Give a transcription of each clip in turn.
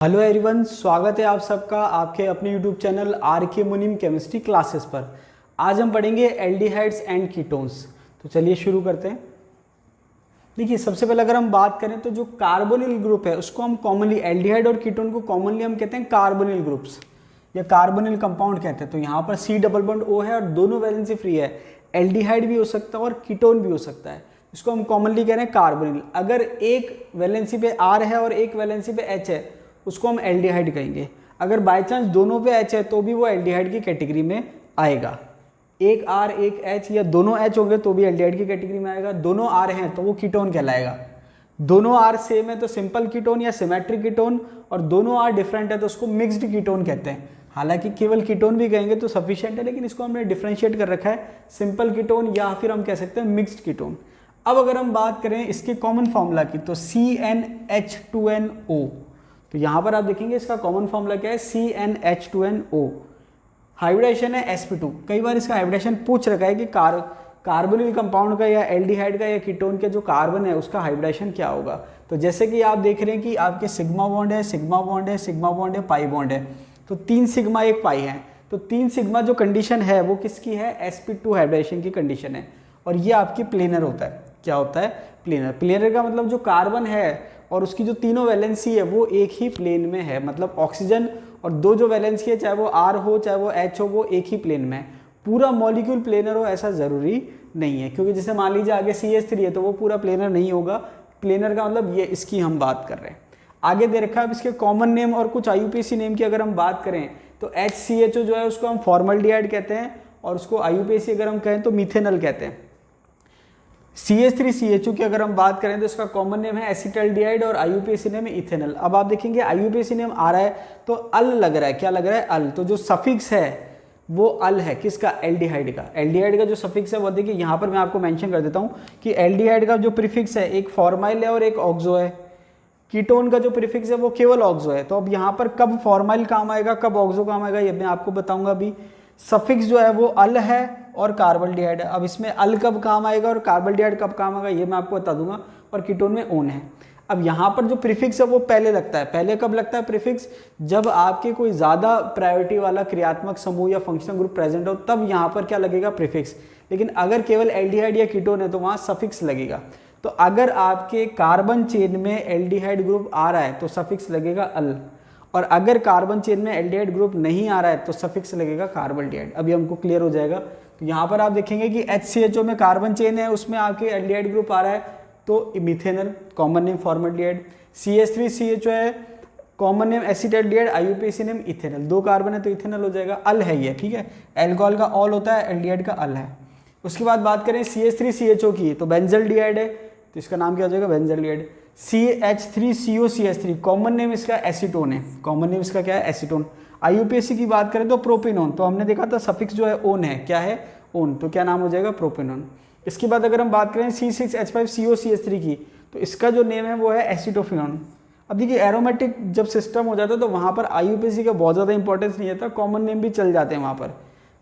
Hello everyone, स्वागत है आप सबका आपके अपने यूट्यूब चैनल आर के मुनीम केमिस्ट्री क्लासेस पर। आज हम पढ़ेंगे एल्डिहाइड्स एंड कीटोन्स। तो चलिए शुरू करते हैं। देखिए, सबसे पहले अगर हम बात करें तो जो कार्बोनिल ग्रुप है उसको हम कॉमनली एल्डिहाइड और कीटोन को कॉमनली हम कहते हैं कार्बोनिल ग्रुप्स या कार्बोनिल कंपाउंड कहते हैं। तो यहाँ पर C डबल बॉन्ड O है और दोनों वैलेंसी फ्री है। एल्डिहाइड भी हो सकता है और कीटोन भी हो सकता है। इसको हम कॉमनली कह रहे हैं कार्बोनिल। अगर एक वैलेंसी पे R है और एक वैलेंसी पे H है उसको हम एल्डिहाइड कहेंगे। अगर बाय चांस दोनों पे H है तो भी वो एल्डिहाइड की कैटेगरी में आएगा। एक R एक H या दोनों H होंगे तो भी एल्डिहाइड की कैटेगरी में आएगा। दोनों R हैं तो वो कीटोन कहलाएगा। दोनों R सेम है तो सिंपल कीटोन या सिमेट्रिक कीटोन, और दोनों R डिफरेंट है तो उसको मिक्स्ड कीटोन कहते हैं। हालांकि केवल कीटोन भी कहेंगे तो सफिशिएंट है, लेकिन इसको हमने डिफरेंशिएट कर रखा है सिंपल कीटोन या फिर हम कह सकते हैं मिक्स्ड कीटोन। अब अगर हम बात करें इसके कॉमन फॉर्मूला की तो CnH2nO। तो यहाँ पर आप देखेंगे इसका कॉमन फॉर्मूला क्या है, CnH2nO। हाइब्रिडेशन है sp2। कई बार इसका हाइब्रिडेशन पूछ रखा है कि कार्बोनिल कंपाउंड का या एल्डिहाइड का या कीटोन के जो कार्बन है उसका हाइब्रिडेशन क्या होगा। तो जैसे कि आप देख रहे हैं कि आपके सिग्मा बॉन्ड है, सिग्मा बॉन्ड है, सिग्मा बॉन्ड है, पाई बॉन्ड है। तो 3 सिग्मा 1 पाई है। तो 3 सिग्मा जो कंडीशन है वो किसकी है, sp2 हाइब्रिडेशन की कंडीशन है। और ये आपकी प्लेनर होता है। क्या होता है, प्लेनर। प्लेनर का मतलब जो कार्बन है और उसकी जो तीनों वैलेंसी है वो एक ही प्लेन में है। मतलब ऑक्सीजन और दो जो वैलेंसी है, चाहे वो R हो चाहे वो H हो, वो एक ही प्लेन में है। पूरा मॉलिक्यूल प्लेनर हो ऐसा ज़रूरी नहीं है, क्योंकि जैसे मान लीजिए आगे CH3 है तो वो पूरा प्लेनर नहीं होगा। प्लेनर का मतलब ये, इसकी हम बात कर रहे हैं। आगे दे रखा है। अब इसके कॉमन नेम और कुछ IUPAC नेम की अगर हम बात करें तो HCHO जो है उसको हम फॉर्मल्डिहाइड कहते हैं, और उसको IUPAC अगर हम कहें तो मिथेनल कहते हैं। CH3CHO की अगर हम बात करें तो इसका कॉमन नेम है एसिटल्डिहाइड और IUPAC नेम है इथेनल। अब आप देखेंगे IUPAC नेम आ रहा है तो अल लग रहा है। क्या लग रहा है, अल। तो जो सफिक्स है वो अल है, किसका, एल्डिहाइड का। एल्डिहाइड का जो सफिक्स है वो देखिए यहाँ पर मैं आपको मेंशन कर देता हूँ कि एल्डिहाइड का जो प्रीफिक्स है एक फॉर्माइल है और एक ऑक्सो है। कीटोन का जो प्रीफिक्स है वो केवल ऑक्सो है। तो अब यहाँ पर कब फॉर्माइल काम आएगा कब ऑक्सो काम आएगा ये मैं आपको बताऊंगा अभी। सफिक्स जो है वो अल है और कार्बल्डिहाइड है। अब इसमें अल कब काम आएगा और कार्बल्डिहाइड कब काम आएगा ये मैं आपको बता दूंगा। और कीटोन में ओन है। अब यहाँ पर जो प्रीफिक्स है वो पहले लगता है। पहले कब लगता है प्रीफिक्स, जब आपके कोई ज़्यादा प्रायोरिटी वाला क्रियात्मक समूह या फंक्शनल ग्रुप प्रेजेंट हो, तब यहाँ पर क्या लगेगा, प्रीफिक्स। लेकिन अगर केवल एल्डिहाइड या कीटोन है तो वहाँ सफिक्स लगेगा। तो अगर आपके कार्बन चेन में एल्डिहाइड ग्रुप आ रहा है तो सफिक्स लगेगा अल, और अगर कार्बन चेन में एल्डिहाइड ग्रुप नहीं आ रहा है तो सफिक्स लगेगा कार्बल्डिहाइड। अभी हमको क्लियर हो जाएगा। तो यहाँ पर आप देखेंगे कि HCHO में कार्बन चेन है, उसमें आपके एल्डिहाइड ग्रुप आ रहा है तो methanal, common name formaldehyde. CH3CHO है, common name acetaldehyde, IUPAC name ethanal. 2 carbon है तो इथेनल हो जाएगा। अल है ये, ठीक है। एल्कोहल का ऑल होता है, एल्डिहाइड का अल है। उसके बाद बात करें CH3CHO की तो बेंजल्डिहाइड है, तो इसका नाम क्या हो जाएगा, बेंजल्डिहाइड। CH3COCH3 कॉमन नेम इसका एसीटोन है। कॉमन नेम इसका क्या है, एसीटोन। IUPAC की बात करें तो प्रोपिनोन। तो हमने देखा था सफिक्स जो है ओन है। क्या है, ओन। तो क्या नाम हो जाएगा, प्रोपिनोन। इसके बाद अगर हम बात करें C6H5COCH3 की तो इसका जो नेम है वो है एसिटोफिनोन। अब देखिए एरोमेटिक जब सिस्टम हो जाता है तो वहाँ पर IUPAC का बहुत ज़्यादा इंपॉर्टेंस नहीं आता, कॉमन नेम भी चल जाते हैं वहाँ पर।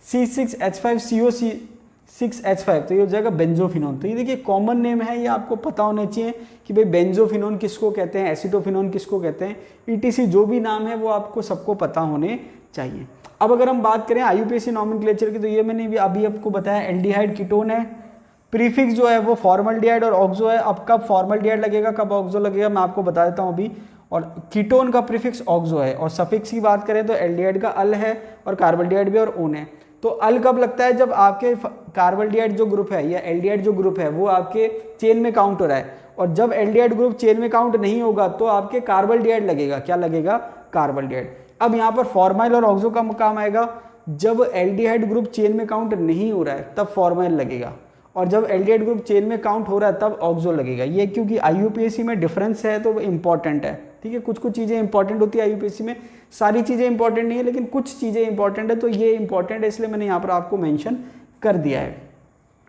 C6H5COC6H5 तो ये हो जाएगा बेंजोफिनोन। तो ये देखिए कॉमन नेम है, ये आपको पता होना चाहिए कि भाई बेंजोफिनोन किसको कहते हैं, एसिटोफिनोन किसको कहते हैं, ETC जो भी नाम है वो आपको सबको पता होने चाहिए। अब अगर हम बात करें IUPAC नॉमेनक्लेचर की तो ये मैंने अभी आपको बताया एल्डिहाइड कीटोन है। प्रीफिक्स जो है वो फॉर्मल्डिहाइड और ऑक्सो है। अब कब फॉर्मल्डिहाइड लगेगा कब ऑक्सो लगेगा मैं आपको बता देता हूँ अभी। और कीटोन का प्रीफिक्स ऑक्सो है। और सफिक्स की बात करें तो एल्डिहाइड का अल है और कार्बल्डिहाइड भी और ओन है। तो अल कब लगता है, जब आपके कार्बल्डिहाइड जो ग्रुप है या एल्डिहाइड जो ग्रुप है वो आपके चेन में काउंट हो रहा है। और जब एल्डिहाइड ग्रुप चेन में काउंट नहीं होगा तो आपके कार्बल्डिहाइड लगेगा। क्या लगेगा, कार्बल्डिहाइड। अब यहाँ पर फॉर्माइल और ऑक्सो का काम आएगा। जब एल्डिहाइड ग्रुप चेन में काउंट नहीं हो रहा है तब फॉर्माइल लगेगा, और जब एल्डिहाइड ग्रुप चेन में काउंट हो रहा है तब ऑक्सो लगेगा। ये क्योंकि IUPAC में डिफरेंस है तो वो इंपॉर्टेंट है, ठीक है। कुछ कुछ चीज़ें इंपॉर्टेंट होती है IUPAC में, सारी चीज़ें इंपॉर्टेंट नहीं है लेकिन कुछ चीज़ें इंपॉर्टेंट है, तो ये इंपॉर्टेंट है इसलिए मैंने यहाँ पर आपको मेंशन कर दिया है।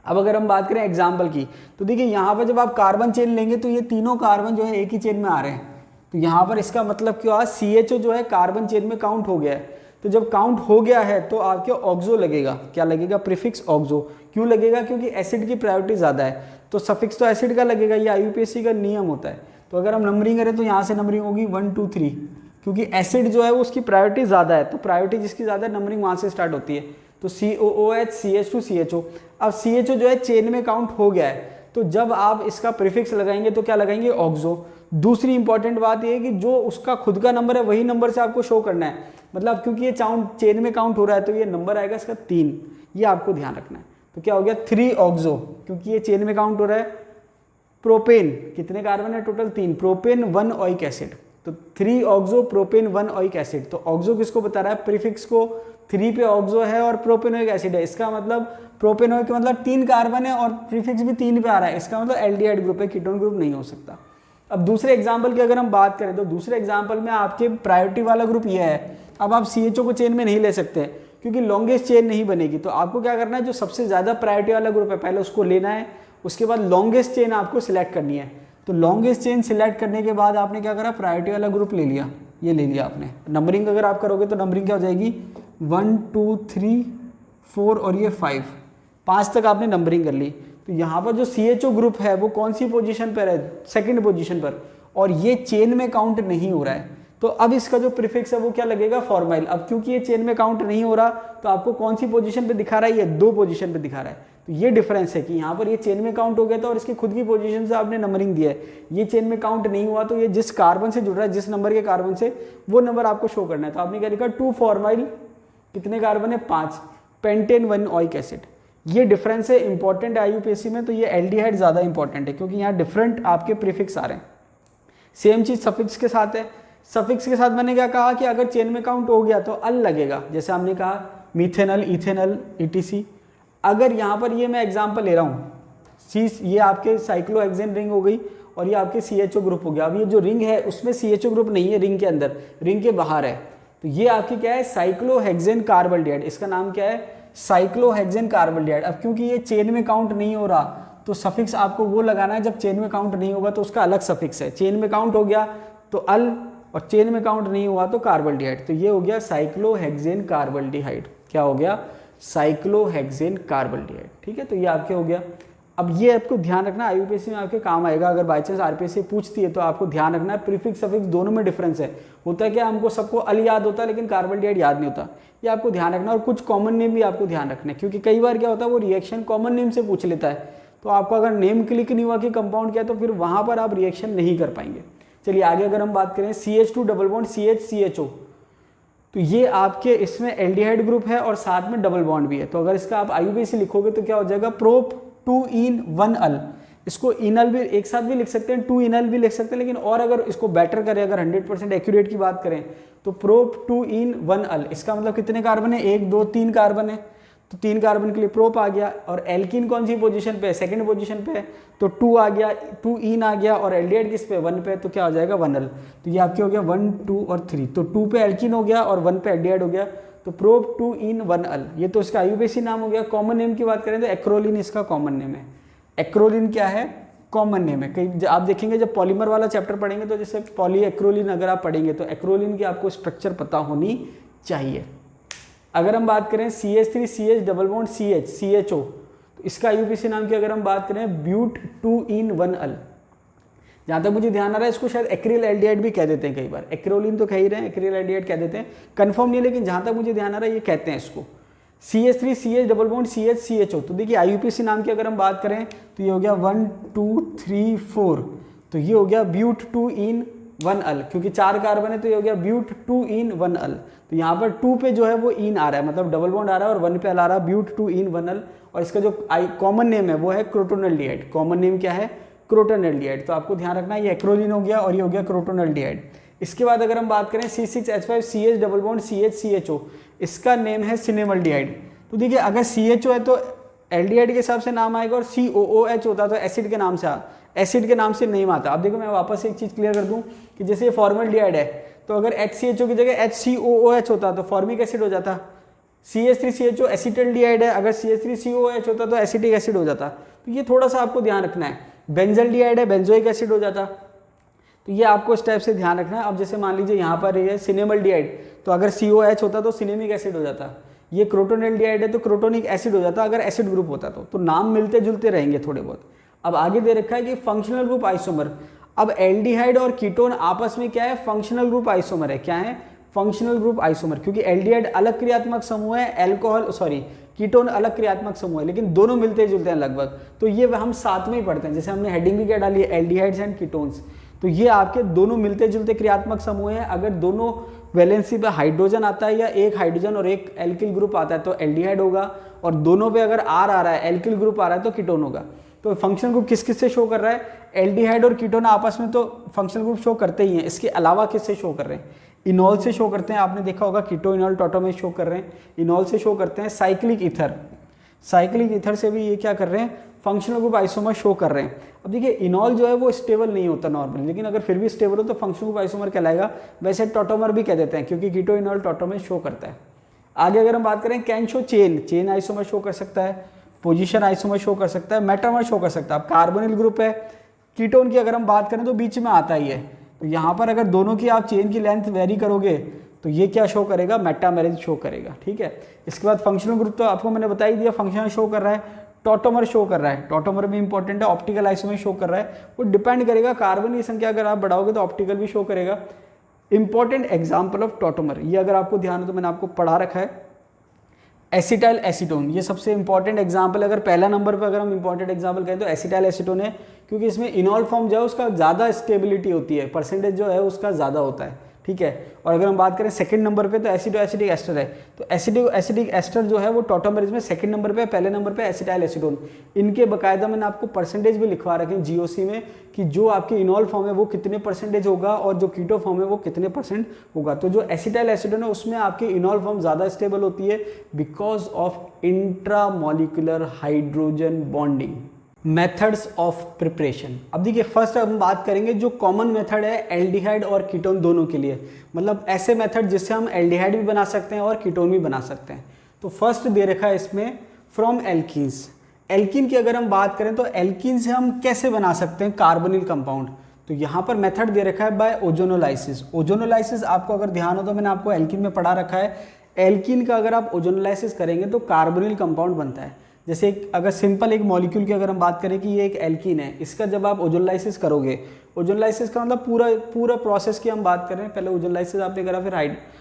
अब अगर हम बात करें एग्जाम्पल की तो देखिए यहाँ पर जब आप कार्बन चेन लेंगे तो ये तीनों कार्बन जो है एक ही चेन में आ रहे हैं। तो यहाँ पर इसका मतलब क्या हुआ, CHO जो है कार्बन चेन में काउंट हो गया है। तो जब काउंट हो गया है तो आपके ऑक्सो लगेगा। क्या लगेगा, प्रीफिक्स ऑक्सो। क्यों लगेगा, क्योंकि एसिड की प्रायोरिटी ज़्यादा है तो सफिक्स तो एसिड का लगेगा। ये IUPAC का नियम होता है। तो अगर हम नंबरिंग करें तो यहाँ से नंबरिंग होगी 1 2 3, क्योंकि एसिड जो है वो उसकी प्रायोरिटी ज़्यादा है, तो प्रायोरिटी जिसकी ज़्यादा है नंबरिंग वहाँ से स्टार्ट होती है। तो COOH CH2 CHO। अब CHO जो है चेन में काउंट हो गया है, तो जब आप इसका प्रीफिक्स लगाएंगे तो क्या लगाएंगे, ऑक्सो। दूसरी इंपॉर्टेंट बात यह है कि जो उसका खुद का नंबर है वही नंबर से आपको शो करना है, मतलब क्योंकि ये चेन में काउंट हो रहा है तो ये नंबर आएगा इसका 3, ये आपको ध्यान रखना है। तो क्या हो गया 3 ऑक्सो, क्योंकि ये चेन में काउंट हो रहा है। प्रोपेन कितने कार्बन है टोटल, 3, प्रोपेन 1 ओइक एसिड, तो 3 ऑक्सो प्रोपेन 1 ओइक एसिड। तो ऑक्सो किसको बता रहा है, प्रीफिक्स को, 3 पे ऑक्सो है और प्रोपेनोइक एसिड है, इसका मतलब प्रोपेनोइक मतलब 3 कार्बन है और प्रीफिक्स भी 3 पे आ रहा है, इसका मतलब एल्डिहाइड ग्रुप है, कीटोन ग्रुप नहीं हो सकता। अब दूसरे एग्जाम्पल की अगर हम बात करें तो दूसरे एग्जाम्पल में आपके प्रायोरिटी वाला ग्रुप ये है। अब आप CHO को चेन में नहीं ले सकते क्योंकि लॉन्गेस्ट चेन नहीं बनेगी, तो आपको क्या करना है, जो सबसे ज़्यादा प्रायोरिटी वाला ग्रुप है पहले उसको लेना है, उसके बाद लॉन्गेस्ट चेन आपको सिलेक्ट करनी है। तो लॉन्गेस्ट चेन सिलेक्ट करने के बाद आपने क्या करा, प्रायोरिटी वाला ग्रुप ले लिया, ये ले लिया आपने। नंबरिंग अगर आप करोगे तो नंबरिंग क्या हो जाएगी, 1 2 3 4 और ये 5 तक आपने नंबरिंग कर ली। तो यहाँ पर जो CHO ग्रुप है वो कौन सी पोजीशन पर है, सेकंड पोजीशन पर, और ये चेन में काउंट नहीं हो रहा है। तो अब इसका जो प्रीफिक्स है वो क्या लगेगा, फॉर्माइल। अब क्योंकि ये चेन में काउंट नहीं हो रहा तो आपको कौन सी पोजीशन पे दिखा रहा है, ये 2 पोजीशन पे दिखा रहा है। तो ये डिफरेंस है कि यहाँ पर ये चेन में काउंट हो गया था और इसकी खुद की पोजीशन से आपने नंबरिंग दिया है, ये चेन में काउंट नहीं हुआ, तो ये जिस कार्बन से जुड़ रहा है, जिस नंबर के कार्बन से, वो नंबर आपको शो करना है। तो आपने क्या लिखा, 2 फॉर्माइल, कितने कार्बन है, 5, पेंटेन 1 ओइक एसिड। ये डिफरेंस है, इंपॉर्टेंट है IUPAC में, तो ये एल्डिहाइड ज़्यादा इंपॉर्टेंट है क्योंकि यहाँ डिफरेंट आपके प्रीफिक्स आ रहे हैं। सेम चीज़ सफिक्स के साथ है। सफिक्स के साथ मैंने क्या कहा कि अगर चेन में काउंट हो गया तो अल लगेगा, जैसे हमने कहा मीथेनल, इथेनल, ETC। अगर यहाँ पर ये मैं एग्जांपल ले रहा हूँ, ये आपके साइक्लोहेक्सेन रिंग हो गई और ये आपके CHO ग्रुप हो गया। अब ये जो रिंग है उसमें CHO ग्रुप नहीं है, रिंग के अंदर, रिंग के बाहर है, तो ये आपकी क्या है, साइक्लोहेक्सेन कार्बल्डिहाइड, इसका नाम क्या है, साइक्लोहेक्सेन कार्बल्डिहाइड। अब क्योंकि ये चेन में काउंट नहीं हो रहा तो सफिक्स आपको वो लगाना है, जब चेन में काउंट नहीं होगा तो उसका अलग सफिक्स है, चेन में काउंट हो गया तो अल, और चेन में काउंट नहीं हुआ तो कार्बल्डिहाइड। तो ये हो गया साइक्लोहेक्सेन कार्बल्डिहाइड, क्या हो गया, साइक्लोहेक्सेन कार्बल्डिहाइड। ठीक है, तो ये आपके हो गया। अब ये आपको ध्यान रखना, IUPAC में आपके काम आएगा, अगर बाई चांस RPSC पूछती है तो आपको ध्यान रखना है प्रीफिक्स सफिक्स दोनों में डिफरेंस है। होता है क्या, हमको सबको अल याद होता है लेकिन कार्बल्डिहाइड याद नहीं होता, ये आपको ध्यान रखना। और कुछ कॉमन नेम भी आपको ध्यान रखना है, क्योंकि कई बार क्या होता है वो रिएक्शन कॉमन नेम से पूछ लेता है, तो आपको अगर नेम क्लिक नहीं हुआ कि कंपाउंड क्या है तो फिर वहाँ पर आप रिएक्शन नहीं कर पाएंगे। चलिए आगे अगर हम बात करें, CH2 double bond CH CHO, तो ये आपके इसमें एल्डिहाइड ग्रुप है और साथ में डबल बॉन्ड भी है। तो अगर इसका आप IUPAC लिखोगे तो क्या हो जाएगा, प्रोप 2 इन 1 अल। इसको इनल भी एक साथ भी लिख सकते हैं, 2 इनल भी लिख सकते हैं, लेकिन और अगर इसको बेटर करें, अगर 100% एक्यूरेट की बात करें तो प्रोप 2 इन 1 अल। इसका मतलब कितने कार्बन है, 1 2 3 कार्बन है, तो 3 कार्बन के लिए प्रोप आ गया। और एल्कीन कौन सी पोजीशन पे है, सेकंड पोजीशन पे है, तो 2 आ गया, 2 इन आ गया, और एल्डिहाइड किस पे, 1 पे, तो क्या हो जाएगा 1 अल। तो ये आपके हो गया 1 2 और 3, तो 2 पे एल्कीन हो गया और 1 पे एल्डिहाइड हो गया, तो प्रोप 2 इन 1 अल। ये तो इसका IUPAC नाम हो गया। कॉमन नेम की बात करें तो एक्रोलिन इसका कॉमन नेम है। एक्रोलिन क्या है, कॉमन नेम है। कई आप देखेंगे जब पॉलीमर वाला चैप्टर पढ़ेंगे तो जैसे पॉली एक्रोलिन अगर आप पढ़ेंगे तो एक्रोलिन की आपको स्ट्रक्चर पता होनी चाहिए। अगर हम बात करें CH3 CH double bond CH CHO, तो इसका IUPAC नाम की अगर हम बात करें ब्यूट 2 इन 1 अल। जहाँ तक मुझे ध्यान आ रहा है इसको शायद एक्रिल एल्डिहाइड भी कह देते हैं कई बार, एक्रोलिन तो कह ही रहे हैं, एक्रिल एल्डिहाइड कह देते हैं, कंफर्म नहीं, लेकिन जहाँ तक मुझे ध्यान आ रहा है ये कहते हैं इसको। CH3 CH double bond CH CHO, तो देखिए IUPAC नाम की अगर हम बात करें तो ये हो गया 1 2 3 4, तो ये हो गया ब्यूट 2 इन 1 अल, क्योंकि 4 कार्बन है तो ये हो गया ब्यूट 2 इन 1 अल। तो यहाँ पर 2 पे जो है वो इन आ रहा है, मतलब डबल बॉन्ड आ रहा है, और 1 पे अल आ रहा है, ब्यूट 2 इन 1 अल। और इसका जो कॉमन नेम है वो है क्रोटोनल्डिहाइड। कॉमन नेम क्या है, क्रोटोनल्डिहाइड। तो आपको ध्यान रखना, ये एक्रोलिन हो गया और ये हो गया क्रोटोनल्डिहाइड। इसके बाद अगर हम बात करें C6H5 CH double bond CH CHO, इसका नेम है सिनेमल्डिहाइड। तो देखिए अगर CHO है तो एल्डिहाइड के हिसाब से नाम आएगा, और COOH होता तो एसिड के नाम से एसिड के नाम से नेम आता। अब देखो मैं वापस एक चीज़ क्लियर कर दूं कि जैसे ये फॉर्मल्डिहाइड है तो अगर HCHO की जगह HCOOH होता तो फॉर्मिक एसिड हो जाता। CH3CHO एसिटल्डिहाइड है, अगर CH3COOH होता तो एसिटिक एसिड हो जाता। तो ये थोड़ा सा आपको ध्यान रखना है। बेंजल्डिहाइड है, बेंजोइक एसिड हो जाता। तो ये आपको इस टाइप से ध्यान रखना है। अब जैसे मान लीजिए यहाँ पर ये सिनेमल्डिहाइड, तो अगर COH होता तो सिनेमिक एसिड हो जाता। ये क्रोटोनल्डिहाइड है तो क्रोटोनिक एसिड हो जाता अगर एसिड ग्रुप होता तो नाम मिलते जुलते रहेंगे थोड़े बहुत। अब आगे दे रखा है कि फंक्शनल ग्रुप आइसोमर। अब एल्डिहाइड और कीटोन आपस में क्या है, फंक्शनल ग्रुप आइसोमर है। क्या है, फंक्शनल ग्रुप आइसोमर, क्योंकि एल्डिहाइड अलग क्रियात्मक समूह है, कीटोन अलग क्रियात्मक समूह है, लेकिन दोनों मिलते जुलते हैं लगभग। तो ये हम साथ में ही पढ़ते हैं, जैसे हमने हेडिंग भी क्या डाली है, एल्डिहाइड्स एंड कीटोन्स। तो ये आपके दोनों मिलते जुलते क्रियात्मक समूह हैं। अगर दोनों वैलेंसी पे हाइड्रोजन आता है या एक हाइड्रोजन और एक एल्किल ग्रुप आता है तो एल्डिहाइड होगा, और दोनों पे अगर आर आ रहा है, एल्किल ग्रुप आ रहा है तो कीटोन होगा। तो फंक्शनल ग्रुप किस किस से शो कर रहा है, एल्डिहाइड और कीटोन आपस में तो फंक्शनल ग्रुप शो करते ही हैं। इसके अलावा किससे शो कर रहे हैं, इनॉल से शो करते हैं। आपने देखा होगा कीटो इनॉल टॉटोमर शो कर रहे हैं, इनॉल से शो करते हैं। साइक्लिक ईथर से भी ये क्या कर रहे हैं, फंक्शनल ग्रुप आइसोमर शो कर रहे हैं। अब देखिए इनॉल जो है वो स्टेबल नहीं होता नॉर्मली, लेकिन अगर फिर भी स्टेबल हो तो फंक्शनल ग्रुप आइसोमर कहलाएगा। वैसे टॉटोमर भी कह देते हैं क्योंकि कीटो इनॉल टॉटोमर शो करता है। आगे अगर हम बात करें can show chain isomer show कर सकता है, पोजीशन आइसोमर शो कर सकता है, मेटामर शो कर सकता है। अब कार्बोनिल ग्रुप है, कीटोन की अगर हम बात करें तो बीच में आता ही है। तो यहाँ पर अगर दोनों की आप चेन की लेंथ वेरी करोगे तो ये क्या शो करेगा, मेटामेरेज शो करेगा। ठीक है, इसके बाद फंक्शनल ग्रुप तो आपको मैंने बता ही दिया, फंक्शनल शो कर रहा है, टॉटोमर शो कर रहा है, टॉटोमर भी इंपॉर्टेंट है, ऑप्टिकल आइसोमर शो कर रहा है। वो डिपेंड करेगा, कार्बन की संख्या अगर आप बढ़ाओगे तो ऑप्टिकल भी शो करेगा। इंपॉर्टेंट एग्जाम्पल ऑफ टॉटोमर, ये अगर आपको ध्यान हो तो मैंने आपको पढ़ा रखा है, एसिटाइल एसीटोन, ये सबसे इंपॉर्टेंट एग्जाम्पल। अगर पहला नंबर पर अगर हम इंपॉर्टेंट एग्जाम्पल कहें तो एसिटाइल एसीटोन है, क्योंकि इसमें इनॉल फॉर्म जो है उसका ज़्यादा स्टेबिलिटी होती है, परसेंटेज जो है उसका ज़्यादा होता है। ठीक है, और अगर हम बात करें सेकंड नंबर पे तो एसिडिक एस्टर है। तो एसिडिक एस्टर जो है वो टॉटोमरेज में सेकंड नंबर पे, पहले नंबर पे एसिटाइल एसीटोन। इनके बाकायदा मैंने आपको परसेंटेज भी लिखवा रखे हैं जीओसी में कि जो आपकी इनॉल फॉर्म है वो कितने परसेंटेज होगा और जो कीटो फॉर्म है वो कितने परसेंट होगा। तो जो एसिटाइल एसीटोन है उसमें आपकी इनॉल फॉर्म ज़्यादा स्टेबल होती है because of intramolecular hydrogen bonding. Methods of preparation, अब देखिए फर्स्ट हम बात करेंगे जो कॉमन मेथड है एल्डिहाइड और कीटोन दोनों के लिए, मतलब ऐसे मेथड जिससे हम एल्डिहाइड भी बना सकते हैं और कीटोन भी बना सकते हैं। तो फर्स्ट दे रखा है इसमें फ्रॉम एल्कीन्स। एल्कीन की अगर हम बात करें तो एल्कीन से हम कैसे बना सकते हैं कार्बोनिल कंपाउंड। तो यहाँ पर मेथड दे रखा है बाय ओजोनोलाइसिस। ओजोनोलाइसिस आपको अगर ध्यान हो तो मैंने आपको एल्कीन में पढ़ा रखा है, एल्कीन का अगर आप ओजोनोलाइसिस करेंगे तो कार्बोनिल कंपाउंड बनता है। जैसे अगर सिंपल एक मॉलिक्यूल की अगर हम बात करें कि ये एक एल्कीन है, इसका जब आप ओजोनोलाइसिस करोगे, ओजोनोलाइसिस का मतलब पूरा प्रोसेस की हम बात कर रहे हैं, पहले ओजोनोलाइसिस आपने करा, फिर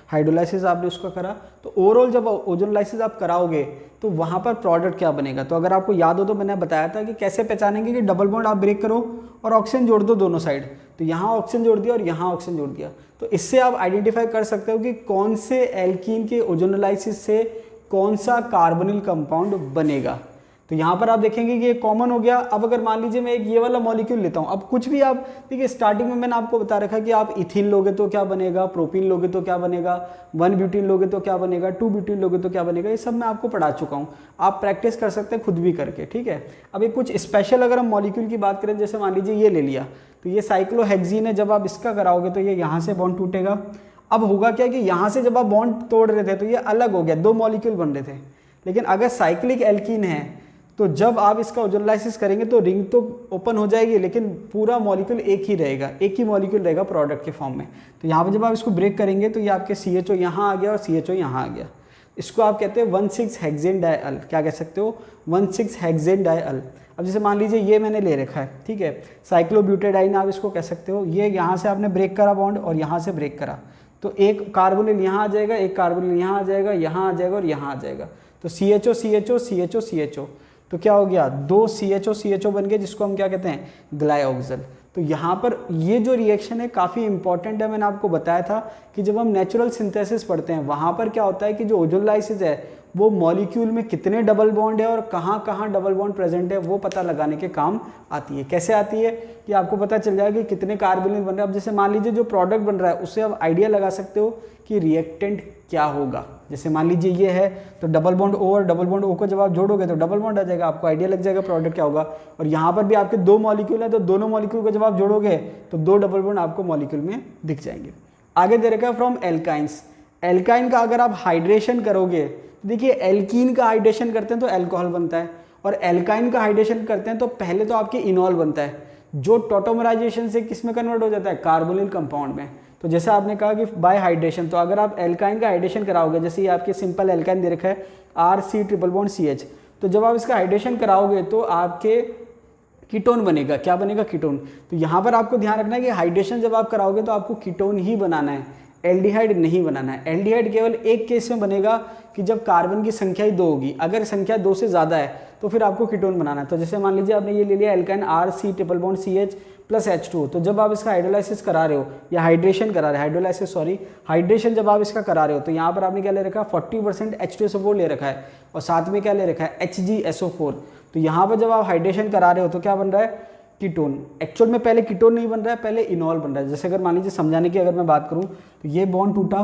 हाइड्रोलाइसिस आपने उसका करा, तो ओवरऑल जब ओजोनोलाइसिस आप कराओगे तो वहाँ पर प्रोडक्ट क्या बनेगा। तो अगर आपको याद हो तो मैंने बताया था कि कैसे पहचानेंगे कि डबल बॉन्ड आप ब्रेक करो और ऑक्सीजन जोड़ दो दोनों साइड, तो यहाँ ऑक्सीजन जोड़ दिया और यहाँ ऑक्सीजन जोड़ दिया, तो इससे आप आइडेंटिफाई कर सकते हो कि कौन से एल्कीन के ओजोनोलाइसिस से कौन सा कार्बोनिल कंपाउंड बनेगा। तो यहाँ पर आप देखेंगे कि ये कॉमन हो गया। अब अगर मान लीजिए मैं एक ये वाला मॉलिक्यूल लेता हूँ, अब कुछ भी आप देखिए स्टार्टिंग में मैंने आपको बता रखा कि आप इथीन लोगे तो क्या बनेगा, प्रोपीन लोगे तो क्या बनेगा, 1 ब्यूटीन लोगे तो क्या बनेगा, 2 ब्यूटीन लोगे तो क्या बनेगा, ये सब मैं आपको पढ़ा चुका हूँ, आप प्रैक्टिस कर सकते हैं खुद भी करके। ठीक है, अब ये कुछ स्पेशल अगर हम मॉलिक्यूल की बात करें, जैसे मान लीजिए ये ले लिया, तो ये साइक्लोहेक्सीन है, जब आप इसका कराओगे तो ये यहाँ से बॉन्ड टूटेगा। अब होगा क्या कि यहाँ से जब आप बॉन्ड तोड़ रहे थे तो ये अलग हो गया, 2 मॉलिक्यूल बन रहे थे। लेकिन अगर साइक्लिक एल्कीन है तो जब आप इसका ओजोनोलाइसिस करेंगे तो रिंग तो ओपन हो जाएगी, लेकिन पूरा मॉलिक्यूल एक ही रहेगा, एक ही मॉलिक्यूल रहेगा प्रोडक्ट के फॉर्म में। तो यहाँ पर जब आप इसको ब्रेक करेंगे तो ये आपके CHO यहाँ आ गया और CHO यहाँ आ गया। इसको आप कहते हैं 1,6 हेक्सेन डाइअल, क्या कह सकते हो, 1,6 हेक्सेन डाइअल। अब जैसे मान लीजिए ये मैंने ले रखा है, ठीक है, साइक्लोब्यूटेडाइन आप इसको कह सकते हो। ये यहाँ से आपने ब्रेक करा बॉन्ड और यहाँ से ब्रेक करा, तो एक कार्बोनिल यहाँ आ जाएगा, एक कार्बोनिल यहाँ आ जाएगा, यहाँ आ जाएगा और यहाँ आ जाएगा। तो CHO CHO CHO CHO, तो क्या हो गया, 2 CHO CHO बन गए, जिसको हम क्या कहते हैं, ग्लाइऑक्सल। तो यहाँ पर ये जो रिएक्शन है काफ़ी इंपॉर्टेंट है। मैंने आपको बताया था कि जब हम नेचुरल सिंथेसिस पढ़ते हैं वहाँ पर क्या होता है कि जो ओजोनोलाइसिस है वो मॉलिक्यूल में कितने डबल बॉन्ड है और कहाँ कहाँ डबल बॉन्ड प्रेजेंट है वो पता लगाने के काम आती है। कैसे आती है कि आपको पता चल जाएगा कि कितने कार्बोनिल बन रहे हैं। अब जैसे मान लीजिए जो प्रोडक्ट बन रहा है उससे आप आइडिया लगा सकते हो कि रिएक्टेंट क्या होगा। जैसे मान लीजिए ये है तो डबल बॉन्ड O और डबल बॉन्ड O को जब आप जोड़ोगे तो डबल बॉन्ड आ जाएगा, आपको आइडिया लग जाएगा प्रोडक्ट क्या होगा। और यहाँ पर भी आपके 2 मॉलिक्यूल है तो दोनों मॉलिक्यूल को जब आप जोड़ोगे तो 2 डबल बॉन्ड आपको मॉलिक्यूल में दिख जाएंगे। आगे दे रखा है फ्रॉम एल्काइंस। एल्काइन का अगर आप हाइड्रेशन करोगे तो देखिए एल्कीन का हाइड्रेशन करते हैं तो एल्कोहल बनता है, और एल्काइन का हाइड्रेशन करते हैं तो पहले तो आपके इनॉल बनता है, जो टॉटोमराइजेशन से किस में कन्वर्ट हो जाता है, कार्बोनिल कंपाउंड में। तो जैसे आपने कहा कि बाय हाइड्रेशन, तो अगर आप एल्काइन का हाइड्रेशन कराओगे, जैसे ये आपके सिंपल एल्काइन दे रखा है RC ट्रिपल बॉन्ड CH, तो जब आप इसका हाइड्रेशन कराओगे तो आपके कीटोन बनेगा। क्या बनेगा? कीटोन। तो यहाँ पर आपको ध्यान रखना है कि हाइड्रेशन जब आप कराओगे तो आपको कीटोन ही बनाना है, एल्डिहाइड नहीं बनाना है। एल्डिहाइड केवल एक केस में बनेगा कि जब कार्बन की संख्या ही 2 होगी, अगर संख्या 2 से ज़्यादा है तो फिर आपको कीटोन बनाना है। तो जैसे मान लीजिए आपने ये ले लिया alkyne RC triple bond CH plus H2, तो जब आप इसका हाइड्रोलाइसिस करा रहे हो या हाइड्रेशन करा रहे हो, हाइड्रेशन जब आप इसका करा रहे हो तो यहाँ पर आपने क्या ले रखा है? 40% H2SO4 ले रखा है और साथ में क्या ले रखा है? HgSO4। तो यहाँ पर जब आप हाइड्रेशन करा रहे हो तो क्या बन रहा है? कीटोन। एक्चुअल में पहले कीटोन नहीं बन रहा है, पहले इनॉल बन रहा है। जैसे अगर मान लीजिए समझाने की अगर मैं बात करूँ तो ये बॉन्ड टूटा,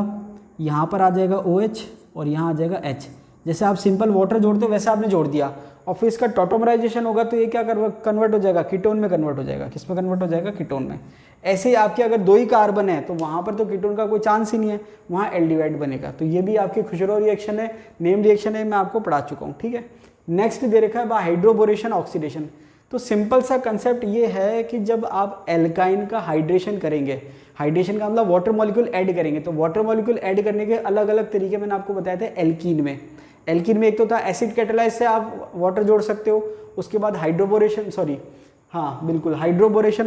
यहाँ पर आ जाएगा OH और यहाँ आ जाएगा H। जैसे आप सिंपल वाटर जोड़ते हो वैसे आपने जोड़ दिया और फिर इसका टॉटोमराइजेशन होगा तो ये क्या कन्वर्ट हो जाएगा? कीटोन में कन्वर्ट हो जाएगा। किस में कन्वर्ट हो जाएगा? कीटोन में। ऐसे ही आपके अगर 2 ही कार्बन है तो वहाँ पर तो कीटोन का कोई चांस ही नहीं है, वहाँ एल्डिहाइड बनेगा। तो ये भी आपकी खुशरो रिएक्शन है, नेम रिएक्शन है, मैं आपको पढ़ा चुका हूँ। ठीक है, नेक्स्ट दे रखा है हाइड्रोबोरेशन ऑक्सीडेशन। तो सिंपल सा कंसेप्ट ये है कि जब आप एल्काइन का हाइड्रेशन करेंगे, हाइड्रेशन का मतलब वाटर मॉलिक्यूल ऐड करेंगे, तो वाटर मॉलिक्यूल ऐड करने के अलग अलग तरीके मैंने आपको बताए थे एल्कीन में। एल्कीन में एक तो था एसिड कैटालाइज से आप वाटर जोड़ सकते हो, उसके बाद हाइड्रोबोरेशन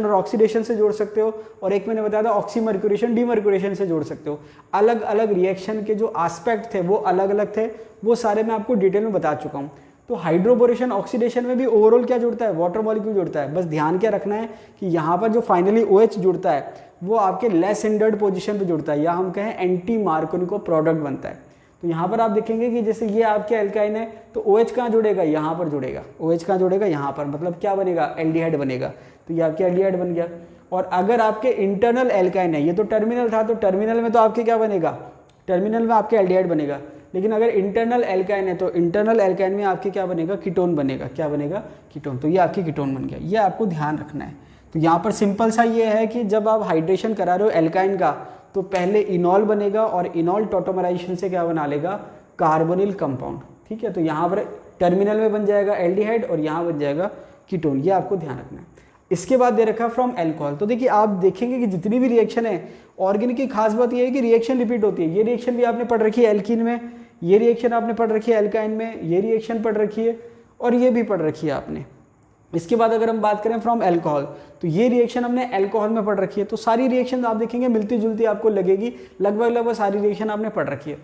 और ऑक्सीडेशन से जोड़ सकते हो, और एक मैंने बताया था ऑक्सीमर्क्यूरेशन डीमर्क्यूरेशन से जोड़ सकते हो। अलग अलग रिएक्शन के जो एस्पेक्ट थे वो अलग अलग थे, वो सारे मैं आपको डिटेल में बता चुका हूँ। तो हाइड्रोबोरेशन ऑक्सीडेशन में भी ओवरऑल क्या जुड़ता है? वाटर मॉलिक्यूल जुड़ता है। बस ध्यान क्या रखना है कि यहाँ पर जो फाइनली OH जुड़ता है वो आपके लेस हिंडर्ड पोजीशन पे जुड़ता है, या हम कहें एंटी मार्कोनिको प्रोडक्ट बनता है। तो यहाँ पर आप देखेंगे कि जैसे ये आपके एल्काइन है तो OH कहाँ जुड़ेगा? यहाँ पर जुड़ेगा। OH कहाँ जुड़ेगा? यहाँ पर। मतलब क्या बनेगा? एल्डिहाइड बनेगा। तो ये आपके एल्डिहाइड बन गया। और अगर आपके इंटरनल एल्काइन है, ये तो टर्मिनल था, तो टर्मिनल में तो आपके क्या बनेगा? टर्मिनल में आपके एल्डिहाइड बनेगा। लेकिन अगर इंटरनल एल्काइन है तो इंटरनल एल्काइन में आपके क्या बनेगा? कीटोन बनेगा। क्या बनेगा? कीटोन। तो ये आपकी कीटोन बन गया। ये आपको ध्यान रखना है। तो यहाँ पर सिंपल सा ये है कि जब आप हाइड्रेशन करा रहे हो एल्काइन का तो पहले इनॉल बनेगा और इनॉल टॉटोमराइजेशन से क्या बना लेगा? Carbonyl compound. ठीक है, तो यहाँ पर टर्मिनल में बन जाएगा एल्डिहाइड और यहाँ बन जाएगा कीटोन। ये आपको ध्यान रखना है। इसके बाद दे रखा फ्रॉम एल्कोहल। तो देखिए आप देखेंगे कि जितनी भी रिएक्शन है ऑर्गेनिक की खास बात ये है कि रिएक्शन रिपीट होती है। ये रिएक्शन भी आपने पढ़ रखी है एल्कीन में, ये रिएक्शन आपने पढ़ रखी है एल्काइन में, ये रिएक्शन पढ़ रखी है और ये भी पढ़ रखी है आपने। इसके बाद अगर हम बात करें फ्रॉम एल्कोहल, तो ये रिएक्शन हमने एल्कोहल में पढ़ रखी है। तो सारी रिएक्शन आप देखेंगे मिलती जुलती आपको लगेगी, लगभग सारी रिएक्शन आपने पढ़ रखी है।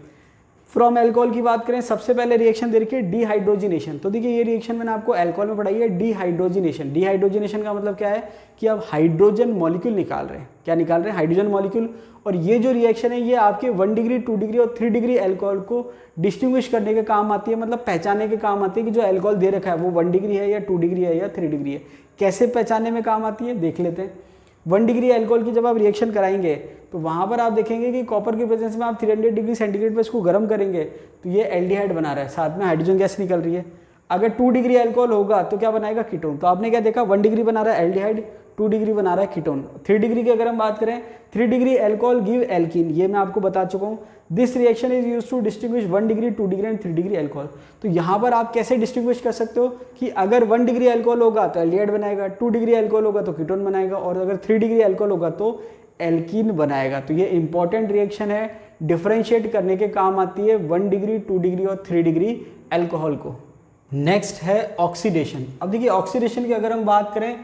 फ्रॉम एल्कोहल की बात करें, सबसे पहले रिएक्शन दे रखी है डिहाइड्रोजिनेशन। तो देखिए ये रिएक्शन मैंने आपको एल्कोहल में पढ़ाई है, डिहाइड्रोजिनेशन। डिहाइड्रोजिनेशन का मतलब क्या है कि आप हाइड्रोजन मॉलिक्यूल निकाल रहे हैं। क्या निकाल रहे हैं? Hydrogen molecule. और ये जो रिएक्शन है ये आपके 1 डिग्री 2 डिग्री और 3 डिग्री एल्कोहल को डिस्टिंग्विश करने के काम आती है, मतलब पहचानने के काम आती है कि जो एल्कोहल दे रखा है वो 1 डिग्री है या 2 डिग्री है या 3 डिग्री है। कैसे पहचानने में काम आती है देख लेते हैं। 1 डिग्री एल्कोहल की जब आप रिएक्शन कराएंगे तो वहाँ पर आप देखेंगे कि कॉपर की प्रेजेंस में आप 300 डिग्री सेंटीग्रेड पर इसको गर्म करेंगे तो ये एल्डिहाइड बना रहा है, साथ में हाइड्रोजन गैस निकल रही है। अगर 2 डिग्री एल्कोहल होगा तो क्या बनाएगा? कीटोन। तो आपने क्या देखा? 1 डिग्री बना रहा है एल्डिहाइड, 2 डिग्री बना रहा है कीटोन। 3 डिग्री की अगर हम बात करें, 3 डिग्री एल्कोहल गिव एल्कीन। ये मैं आपको बता चुका हूँ। This reaction is used to distinguish 1 degree 2 degree and 3 degree alcohol. तो यहाँ पर आप कैसे डिस्टिंग्विश कर सकते हो कि अगर 1 डिग्री एल्कोहल होगा तो एल्डिहाइड बनाएगा, 2 डिग्री एल्कोहल होगा तो कीटोन बनाएगा, और अगर 3 डिग्री एल्कोहल होगा तो एल्कीन बनाएगा। तो ये इंपॉर्टेंट रिएक्शन है, डिफरेंशिएट करने के काम आती है 1 डिग्री 2 डिग्री और 3 डिग्री एल्कोहल को। नेक्स्ट है ऑक्सीडेशन। अब देखिए ऑक्सीडेशन की अगर हम बात करें,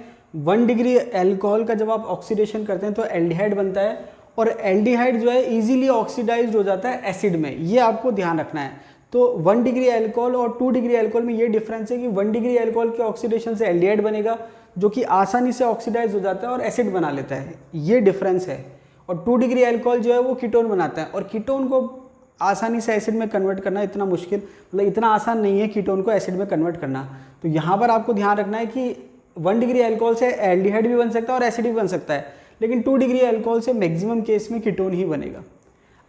1 डिग्री एल्कोहल का जब आप ऑक्सीडेशन करते हैं तो एल्डिहाइड बनता है, और एल्डिहाइड जो है इजीली ऑक्सीडाइज्ड हो जाता है एसिड में। ये आपको ध्यान रखना है। तो 1 डिग्री एल्कोहल और 2 डिग्री एल्कोहल में ये डिफरेंस है कि 1 डिग्री एल्कोहल के ऑक्सीडेशन से एल्डिहाइड बनेगा जो कि आसानी से ऑक्सीडाइज हो जाता है और एसिड बना लेता है। ये डिफरेंस है। और 2 डिग्री एल्कोहल जो है वो कीटोन बनाता है, और कीटोन को आसानी से एसिड में कन्वर्ट करना इतना मुश्किल, मतलब इतना आसान नहीं है कीटोन को एसिड में कन्वर्ट करना। तो यहाँ पर आपको ध्यान रखना है कि 1 डिग्री एल्कोहल से एल्डिहाइड भी बन सकता है और एसिड भी बन सकता है, लेकिन 2 डिग्री एल्कोहल से मैक्सिमम केस में कीटोन ही बनेगा।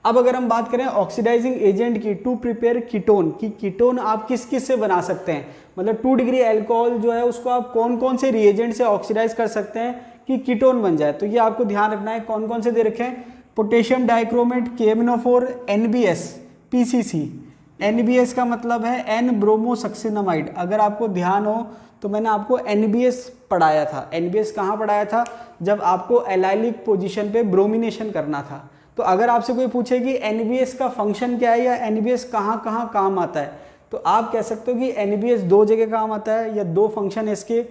अब अगर हम बात करें ऑक्सीडाइजिंग एजेंट की, टू प्रिपेयर कीटोन की, कीटोन आप किस किस से बना सकते हैं, मतलब 2 डिग्री एल्कोहल जो है उसको आप कौन कौन से रिएजेंट से ऑक्सीडाइज कर सकते हैं कि कीटोन बन जाए। तो ये आपको ध्यान रखना है। कौन कौन से दे रखे हैं? Potassium dichromate, KMnO4, NBS, PCC। NBS का मतलब है एन ब्रोमोसक्सिनामाइड। अगर आपको ध्यान हो तो मैंने आपको NBS पढ़ाया था। NBS कहाँ पढ़ाया था? जब आपको एलाइलिक पोजीशन पे ब्रोमिनेशन करना था। तो अगर आपसे कोई पूछे कि NBS का फंक्शन क्या है या NBS कहाँ कहाँ काम आता है, तो आप कह सकते हो कि NBS 2 जगह काम आता है या 2 फंक्शन है इसके।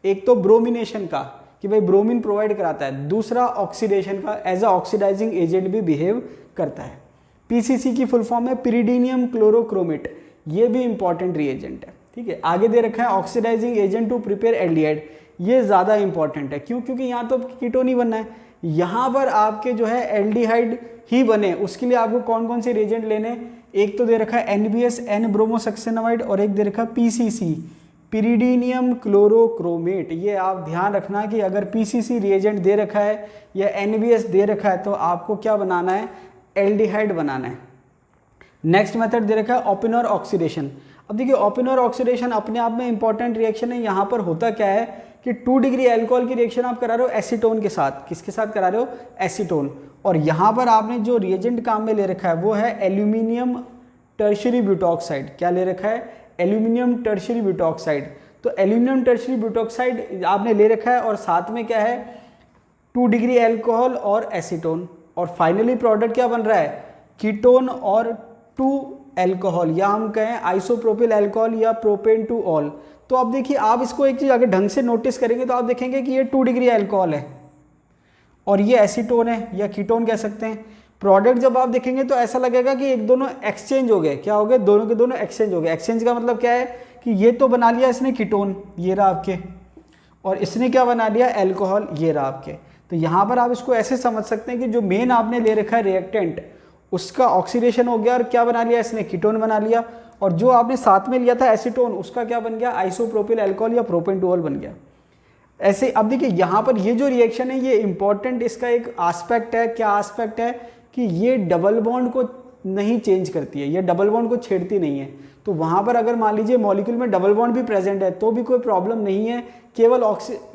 एक तो ब्रोमिनेशन का कि भाई ब्रोमीन प्रोवाइड कराता है, दूसरा ऑक्सीडेशन का एज अ ऑक्सीडाइजिंग एजेंट भी बिहेव करता है। पीसीसी की फुल फॉर्म है पिरिडीनियम क्लोरोक्रोमेट, ये भी इंपॉर्टेंट रिएजेंट है। ठीक है, आगे दे रखा है oxidising agent to prepare aldehyde, ये ज़्यादा इंपॉर्टेंट है। क्यों? क्योंकि यहाँ तो कीटोन ही बनना है, यहाँ पर आपके जो है एल्डिहाइड ही बने, उसके लिए आपको कौन कौन से रिएजेंट लेने, एक तो दे रखा है NBS एन ब्रोमोसक्सेनामाइड और एक दे रखा है PCC पिरिडीनियम क्लोरोक्रोमेट। ये आप ध्यान रखना कि अगर PCC रिएजेंट दे रखा है या NBS दे रखा है तो आपको क्या बनाना है, एल्डिहाइड बनाना है। नेक्स्ट मेथड दे रखा है ओपेनर ऑक्सीडेशन। अब देखिए ओपेनर ऑक्सीडेशन अपने आप में इंपॉर्टेंट रिएक्शन है। यहाँ पर होता क्या है कि 2 डिग्री एल्कोहल की रिएक्शन आप करा रहे हो एसीटोन के साथ, किसके साथ करा रहे हो, एसीटोन। और यहाँ पर आपने जो रिएजेंट काम में ले रखा है वो है एल्यूमिनियम टर्शियरी ब्यूटॉक्साइड। क्या ले रखा है, एल्यूमिनियम टर्शियरी ब्यूटॉक्साइड। तो एल्यूमिनियम टर्शियरी ब्यूटॉक्साइड आपने ले रखा है और साथ में क्या है 2 डिग्री एल्कोहल और एसीटोन, और फाइनली प्रोडक्ट क्या बन रहा है, कीटोन और 2 एल्कोहल, या हम कहें आइसोप्रोपिल एल्कोहल या प्रोपेन टू ऑल। तो अब देखिए आप इसको एक चीज़ अगर ढंग से नोटिस करेंगे तो आप देखेंगे कि ये 2 डिग्री एल्कोहल है और ये एसीटोन है या कीटोन कह सकते हैं। प्रोडक्ट जब आप देखेंगे तो ऐसा लगेगा कि एक दोनों एक्सचेंज हो गए। क्या हो गए, दोनों के दोनों एक्सचेंज हो गए। एक्सचेंज का मतलब क्या है कि ये तो बना लिया इसने कीटोन, ये रहा आपके, और इसने क्या बना लिया, एल्कोहल, ये रहा आपके। तो यहाँ पर आप इसको ऐसे समझ सकते हैं कि जो मेन आपने ले रखा है रिएक्टेंट, उसका ऑक्सीडेशन हो गया और क्या बना लिया इसने, कीटोन बना लिया, और जो आपने साथ में लिया था एसीटोन, उसका क्या बन गया, आइसोप्रोपिल एल्कोहल या प्रोपेनटोल बन गया। ऐसे अब देखिए यहाँ पर ये जो रिएक्शन है ये इंपॉर्टेंट, इसका एक एस्पेक्ट है। क्या एस्पेक्ट है कि ये डबल बॉन्ड को नहीं चेंज करती है, ये डबल बॉन्ड को छेड़ती नहीं है। तो वहाँ पर अगर मान लीजिए मॉलिक्यूल में डबल बॉन्ड भी प्रेजेंट है तो भी कोई प्रॉब्लम नहीं है, केवल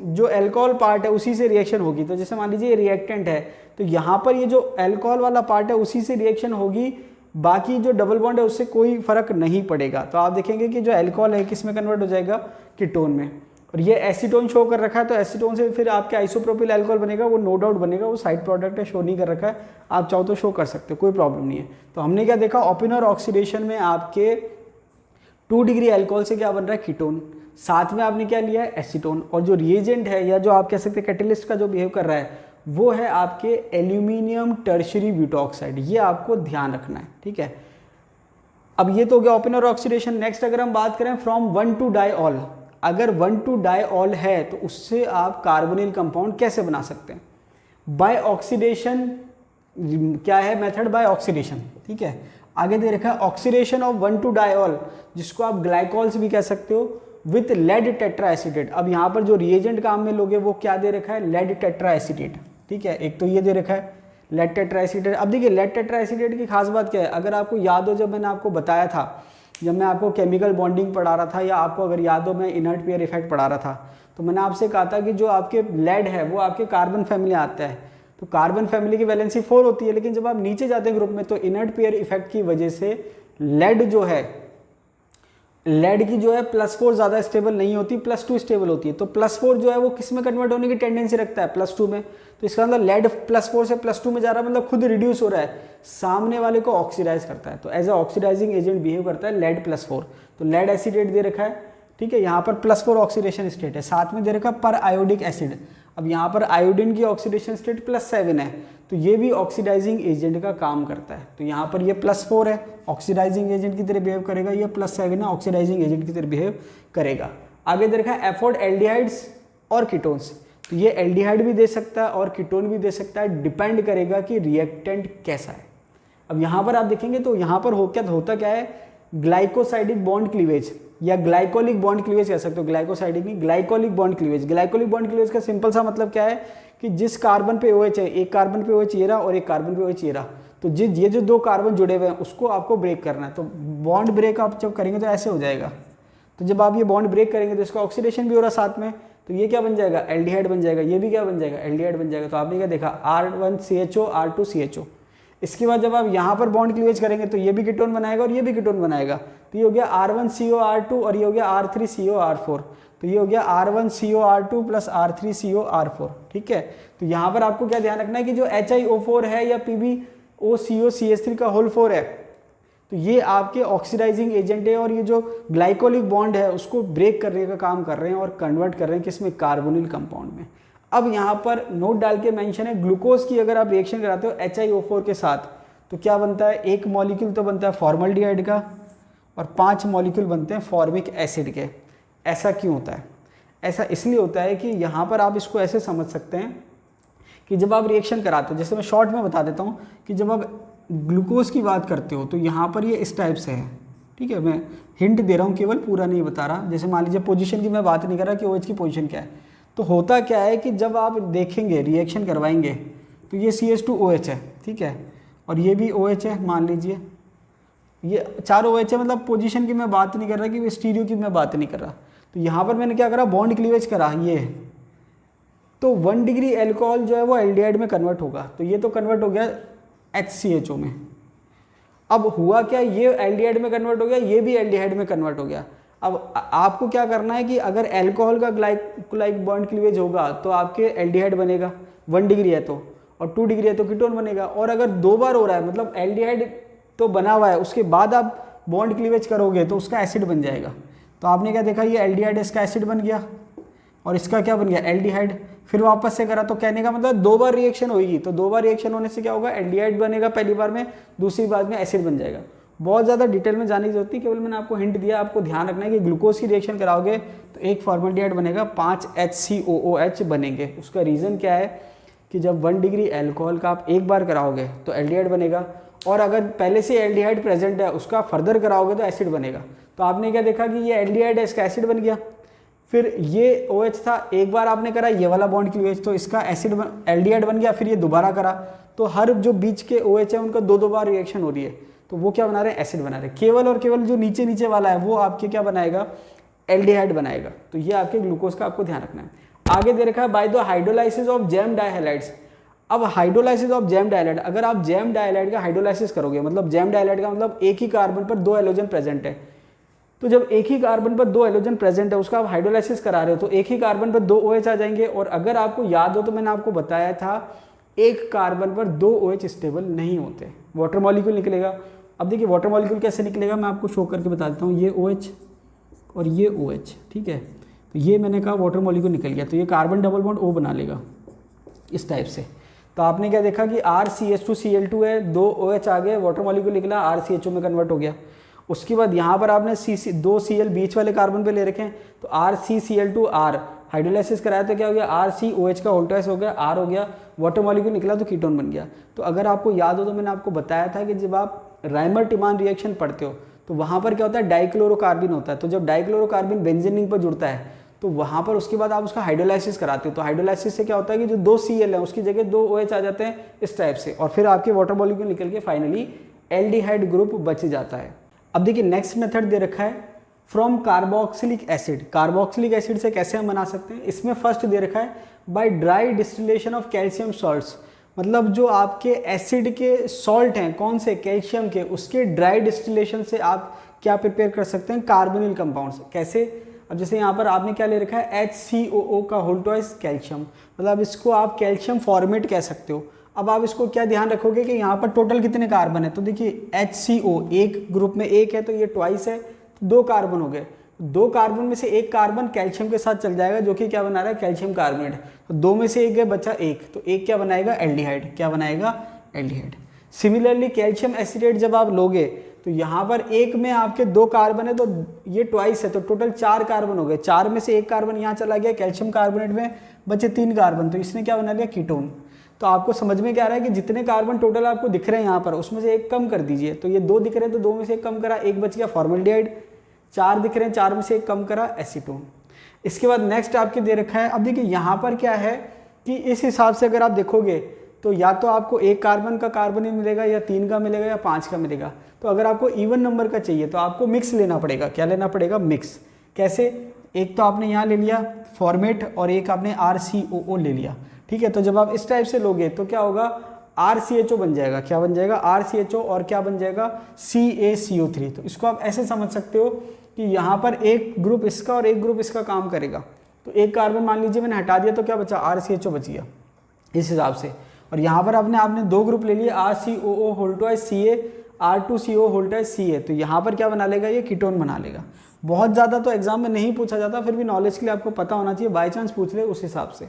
जो एल्कोहल पार्ट है उसी से रिएक्शन होगी। तो जैसे मान लीजिए ये रिएक्टेंट है तो यहाँ पर ये जो एल्कोहल वाला पार्ट है उसी से रिएक्शन होगी, बाकी जो डबल बॉन्ड है उससे कोई फर्क नहीं पड़ेगा। तो आप देखेंगे कि जो एल्कोहल है किस में कन्वर्ट हो जाएगा, कीटोन में। और ये एसीटोन शो कर रखा है तो एसीटोन से फिर आपके आइसोप्रोपिल अल्कोहल बनेगा, वो नो डाउट बनेगा, वो साइड प्रोडक्ट है, शो नहीं कर रखा है, आप चाहो तो शो कर सकते हो, कोई प्रॉब्लम नहीं है। तो हमने क्या देखा, ओपेनर ऑक्सीडेशन में आपके 2 डिग्री अल्कोहल से क्या बन रहा है, कीटोन, साथ में आपने क्या लिया है, एसीटोन, और जो रिएजेंट है या जो आप कह सकते हैं कैटेलिस्ट का जो बिहेव कर रहा है वो है आपके एल्यूमिनियम टर्शियरी ब्यूटॉक्साइड। ये आपको ध्यान रखना है, ठीक है। अब ये तो हो गया ओपेनर ऑक्सीडेशन। नेक्स्ट अगर हम बात करें फ्रॉम 1 टू डाइऑल, अगर 1 टू डाइऑल है तो उससे आप कार्बोनिल कंपाउंड कैसे बना सकते हैं, बाय ऑक्सीडेशन। क्या है मेथड, बाय ऑक्सीडेशन, ठीक है। आगे दे रखा है ऑक्सीडेशन ऑफ 1 टू डाइऑल, जिसको आप ग्लाइकॉल्स भी कह सकते हो, विथ लेड टेट्रा एसीटेट। अब यहाँ पर जो रिएजेंट काम में लोगे वो क्या दे रखा है, लेड टेट्रा एसीटेट, ठीक है। एक तो ये दे रखा है लेड टेट्रा एसीटेट। अब देखिए लेड टेट्रा एसीटेट की खास बात क्या है, अगर आपको याद हो, जब मैंने आपको बताया था, जब मैं आपको केमिकल बॉन्डिंग पढ़ा रहा था, या आपको अगर याद हो मैं इनर्ट पेयर इफेक्ट पढ़ा रहा था, तो मैंने आपसे कहा था कि जो आपके लेड है वो आपके कार्बन फैमिली आता है, तो कार्बन फैमिली की वैलेंसी 4 होती है, लेकिन जब आप नीचे जाते हैं ग्रुप में तो इनर्ट पेयर इफेक्ट की वजह से लेड जो है, लेड की जो है +4 ज़्यादा स्टेबल नहीं होती, +2 स्टेबल होती है। तो +4 जो है वो किस में कन्वर्ट होने की टेंडेंसी रखता है, +2 में। तो इसका मतलब लेड +4 से +2 में जा रहा है, मतलब खुद रिड्यूस हो रहा है, सामने वाले को ऑक्सीडाइज करता है, तो as a oxidising agent behave करता है लेड +4। तो लेड एसिडेट दे रखा है, ठीक है, यहाँ पर +4 ऑक्सीडेशन स्टेट है, साथ में दे रखा है पर आयोडिक एसिड। अब यहाँ पर आयोडीन की ऑक्सीडेशन स्टेट +7 है, तो ये भी ऑक्सीडाइजिंग एजेंट का काम करता है। तो यहाँ पर ये +4 है, ऑक्सीडाइजिंग एजेंट की तरह बिहेव करेगा, ये +7 है, ऑक्सीडाइजिंग एजेंट की तरह बिहेव करेगा। आगे दे रखा है एफोर्ड एल्डिहाइड्स और कीटोन्स, तो ये एल्डिहाइड भी दे सकता है और कीटोन भी दे सकता है, डिपेंड करेगा कि रिएक्टेंट कैसा है। अब यहाँ पर आप देखेंगे तो यहाँ पर होता क्या है, ग्लाइकोसाइडिक बॉन्ड क्लीवेज या ग्लाइकोलिक बॉन्ड क्लीवेज कह सकते हो, ग्लाइकोसाइडिक नहीं, glycolic bond cleavage. Glycolic bond cleavage का सिंपल सा मतलब क्या है कि जिस कार्बन पे OH है, एक कार्बन पे OH ये रहा और एक कार्बन पे OH ये रहा, तो ये जो 2 कार्बन जुड़े हुए हैं उसको आपको ब्रेक करना है। तो बॉन्ड ब्रेक आप जब करेंगे तो ऐसे हो जाएगा, तो जब आप ये बॉन्ड ब्रेक करेंगे तो इसका ऑक्सीडेशन भी हो रहा साथ में, तो ये क्या बन जाएगा, एल्डिहाइड बन जाएगा, ये भी क्या बन जाएगा, एल्डिहाइड बन जाएगा। तो आपने क्या देखा, R1CHO R2CHO। इसके बाद जब आप यहाँ पर बॉन्ड क्लीवेज करेंगे तो ये भी कीटोन बनाएगा और ये भी कीटोन बनाएगा, तो ये हो गया R1CO R2 और ये हो गया R3CO R4। तो ये हो गया R1CO R2 + R3CO R4, ठीक है। तो यहाँ पर आपको क्या ध्यान रखना है कि जो HiO4 है या PbOCO CH3 का होल 4 है, तो ये आपके ऑक्सीडाइजिंग एजेंट है और ये जो ग्लाइकोलिक बॉन्ड है उसको ब्रेक करने का काम कर रहे हैं और कन्वर्ट कर रहे हैं किसमें, कार्बोनिल कंपाउंड में। अब यहाँ पर नोट डाल के मेंशन है ग्लूकोज की अगर आप रिएक्शन कराते हो HiO4 के साथ तो क्या बनता है, एक मॉलिक्यूल तो बनता है फॉर्मल्डिहाइड का और 5 मॉलिक्यूल बनते हैं फॉर्मिक एसिड के। ऐसा क्यों होता है? ऐसा इसलिए होता है कि यहाँ पर आप इसको ऐसे समझ सकते हैं कि जब आप रिएक्शन कराते हो, जैसे मैं शॉर्ट में बता देता हूँ कि जब आप ग्लूकोज की बात करते हो तो यहाँ पर ये इस टाइप से है, ठीक है। मैं हिंट दे रहा हूँ केवल, पूरा नहीं बता रहा। जैसे मान लीजिए पोजीशन की मैं बात नहीं कर रहा कि OH की पोजीशन क्या है, तो होता क्या है कि जब आप देखेंगे रिएक्शन करवाएंगे तो ये CH2OH है, ठीक है, और ये भी OH है, मान लीजिए ये चारों OH है। मतलब पोजीशन की मैं बात नहीं कर रहा कि स्टीरियो की मैं बात नहीं कर रहा। तो यहाँ पर मैंने क्या करा, बॉन्ड क्लीवेज करा, ये तो 1 डिग्री एल्कोहल जो है वो एल्डिहाइड में कन्वर्ट होगा। तो ये तो कन्वर्ट हो गया HCHO में। अब हुआ क्या, ये एल्डिहाइड में कन्वर्ट हो गया, ये भी एल्डिहाइड में कन्वर्ट हो गया। अब आपको क्या करना है कि अगर एल्कोहल का ग्लाइक बॉन्ड क्लीवेज होगा तो आपके एल्डिहाइड बनेगा, 1 डिग्री है तो, और 2 डिग्री है तो कीटोन बनेगा। और अगर 2 बार हो रहा है, मतलब एल्डिहाइड तो बना हुआ है, उसके बाद आप बॉन्ड क्लीवेज करोगे तो उसका एसिड बन जाएगा। तो आपने क्या देखा, ये एल्डिहाइड इसका एसिड बन गया और इसका क्या बन गया, एल्डिहाइड। फिर वापस से करा तो कहने का मतलब 2 बार रिएक्शन होगी, तो 2 बार रिएक्शन होने से क्या होगा, एल्डिहाइड बनेगा पहली बार में, दूसरी बार में एसिड बन जाएगा। बहुत ज़्यादा डिटेल में जाने की जरूरत नहीं, केवल मैंने आपको हिंट दिया। आपको ध्यान रखना है कि ग्लूकोज की रिएक्शन कराओगे तो एक फॉर्मल्डिहाइड बनेगा, 5 HCOOH बनेंगे। उसका रीज़न क्या है कि जब 1 डिग्री एल्कोहल का आप एक बार कराओगे तो एल्डिहाइड बनेगा, और अगर पहले से एल्डिहाइड प्रेजेंट है उसका फर्दर कराओगे तो एसिड बनेगा। तो आपने क्या देखा कि ये एल्डिहाइड है, इसका एसिड बन गया। फिर ये OH था, एक बार आपने करा ये वाला बॉन्ड क्लीवेज तो इसका एसिड एल्डिहाइड बन गया, फिर ये दोबारा करा तो हर जो बीच के OH है उनका 2-2 बार रिएक्शन हो रही है, तो वो क्या बना रहे हैं, एसिड बना रहे हैं। केवल और केवल जो नीचे नीचे वाला है वो आपके क्या बनाएगा, एल्डिहाइड बनाएगा। तो ये आपके ग्लूकोज का आपको ध्यान रखना है। आगे दे रखा है by the hydrolysis of gem dihalides. अब हाइड्रोलाइसिस ऑफ जैम डाइहाइलाइड, अगर आप जैम डाइहाइलाइड का हाइड्रोलाइसिस करोगे, मतलब जैम डाइहाइलाइड का मतलब एक ही कार्बन पर 2 हैलोजन प्रेजेंट है, तो जब एक ही कार्बन पर 2 हैलोजन प्रेजेंट है उसका आप हाइड्रोलाइसिस करा रहे हो तो एक ही कार्बन पर 2 OH आ जाएंगे। और अगर आपको याद हो तो मैंने आपको बताया था एक कार्बन पर 2 OH स्टेबल नहीं होते, वाटर मॉलिक्यूल निकलेगा। अब देखिए वाटर मॉलिक्यूल कैसे निकलेगा, मैं आपको शो करके बता देता हूँ। ये OH और ये OH, ठीक है, तो ये मैंने कहा वाटर मॉलिक्यूल निकल गया, तो ये कार्बन डबल बॉन्ड O बना लेगा इस टाइप से। तो आपने क्या देखा कि RCH2Cl2 है, 2 OH आ गए, वाटर मॉलिक्यूल निकला, RCHO में कन्वर्ट हो गया। उसके बाद यहाँ पर आपने 2 Cl बीच वाले कार्बन पे ले रखे हैं, तो RCCl2R हाइड्रोलाइसिस कराया तो क्या हो गया, RCOH का होल ट्वाइस हो गया, R हो गया, वाटर मॉलिक्यूल निकला तो कीटोन बन गया। तो अगर आपको याद हो तो मैंने आपको बताया था कि जब आप राइमर-टिमान रिएक्शन पढ़ते हो तो वहाँ पर क्या होता है, डाइक्लोरोकार्बिन होता है। तो जब डाइक्लोरोकार्बिन बेंजीन रिंग पर जुड़ता है तो वहाँ पर उसके बाद आप उसका हाइड्रोलाइसिस कराते हो। तो हाइड्रोलाइसिस से क्या होता है कि जो 2 Cl है उसकी जगह 2 OH आ जाते हैं इस टाइप से, और फिर आपके वाटर मॉलिक्यूल निकल के फाइनली एल्डिहाइड ग्रुप बच जाता है। अब देखिए नेक्स्ट मेथड दे रखा है from carboxylic acid. Carboxylic acid से कैसे हम बना सकते हैं, इसमें फर्स्ट दे रखा है by dry distillation of calcium salts. मतलब जो आपके एसिड के सॉल्ट हैं, कौन से, कैल्शियम के, उसके ड्राई डिस्टिलेशन से आप क्या प्रिपेयर कर सकते हैं, कार्बोनिल कंपाउंड्स। कैसे, अब जैसे यहाँ पर आपने क्या ले रखा है, HCOO का होल ट्वाइस कैल्शियम, मतलब इसको आप कैल्शियम फॉर्मेट कह सकते हो। अब आप इसको क्या ध्यान रखोगे कि यहाँ पर टोटल कितने कार्बन है, तो देखिए HCO एक ग्रुप में एक है तो ये ट्वाइस है, तो 2 कार्बन हो गए। 2 कार्बन में से एक कार्बन कैल्शियम के साथ चल जाएगा जो कि क्या बना रहा है, कैल्शियम कार्बोनेट। तो 2 में से एक गया, बचा एक, तो एक क्या बनाएगा, एल्डिहाइड। क्या बनाएगा, एल्डिहाइड। सिमिलरली कैल्शियम एसिटेट जब आप लोगे तो यहाँ पर एक में आपके 2 कार्बन है तो ये ट्वाइस है, तो टोटल 4 कार्बन हो गए। 4 में से एक कार्बन यहाँ चला गया कैल्शियम कार्बोनेट में, बचे 3 कार्बन, तो इसने क्या बना लिया, कीटोन। तो आपको समझ में क्या आ रहा है कि जितने कार्बन टोटल आपको दिख रहे हैं यहाँ पर उसमें से एक कम कर दीजिए। तो ये 2 दिख रहे हैं तो 2 में से एक कम करा, एक बच गया फॉर्मल्डिहाइड। 4 दिख रहे हैं, 4 में से एक कम करा, एसीटोन। इसके बाद नेक्स्ट आपके दे रखा है, अब देखिए यहाँ पर क्या है कि इस हिसाब से अगर आप देखोगे तो या तो आपको एक कार्बन का कार्बोनिल मिलेगा, या 3 का मिलेगा, या 5 का मिलेगा। तो अगर आपको इवन नंबर का चाहिए तो आपको मिक्स लेना पड़ेगा। क्या लेना पड़ेगा, मिक्स। कैसे, एक तो आपने यहाँ ले लिया फॉर्मेट और एक आपने RCOO ले लिया, ठीक है। तो जब आप इस टाइप से लोगे तो क्या होगा, RCHO बन जाएगा। क्या बन जाएगा, RCHO, और क्या बन जाएगा, CaCO3। तो इसको आप ऐसे समझ सकते हो कि यहाँ पर एक ग्रुप इसका और एक ग्रुप इसका काम करेगा। तो एक कार्बन मान लीजिए मैंने हटा दिया तो क्या बचा, RCHO बच गया इस हिसाब से। और यहाँ पर आपने 2 ग्रुप ले लिए, RCOO whole twice Ca, R2CO होल्टा है C है, तो यहाँ पर क्या बना लेगा, ये कीटोन बना लेगा। बहुत ज़्यादा तो एग्जाम में नहीं पूछा जाता, फिर भी नॉलेज के लिए आपको पता होना चाहिए, बाई चांस पूछ ले उस हिसाब से।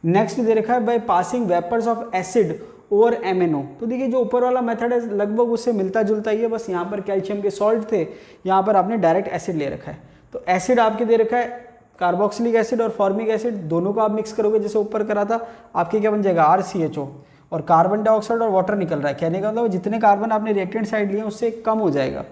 नेक्स्ट दे रखा है by passing vapours of acid over MnO। तो देखिए जो ऊपर वाला मेथड है लगभग उससे मिलता जुलता ही है, बस यहाँ पर कैल्शियम के सॉल्ट थे, यहाँ पर आपने डायरेक्ट एसिड ले रखा है। तो एसिड आपके दे रखा है कार्बोक्सिलिक एसिड और फॉर्मिक एसिड, दोनों को आप मिक्स करोगे जैसे ऊपर करा था, आपके क्या बन जाएगा RCHO, और कार्बन डाइऑक्साइड और वाटर निकल रहा है। कहने का मतलब जितने कार्बन आपने रिएक्टेंट साइड लिए उससे कम हो जाएगा।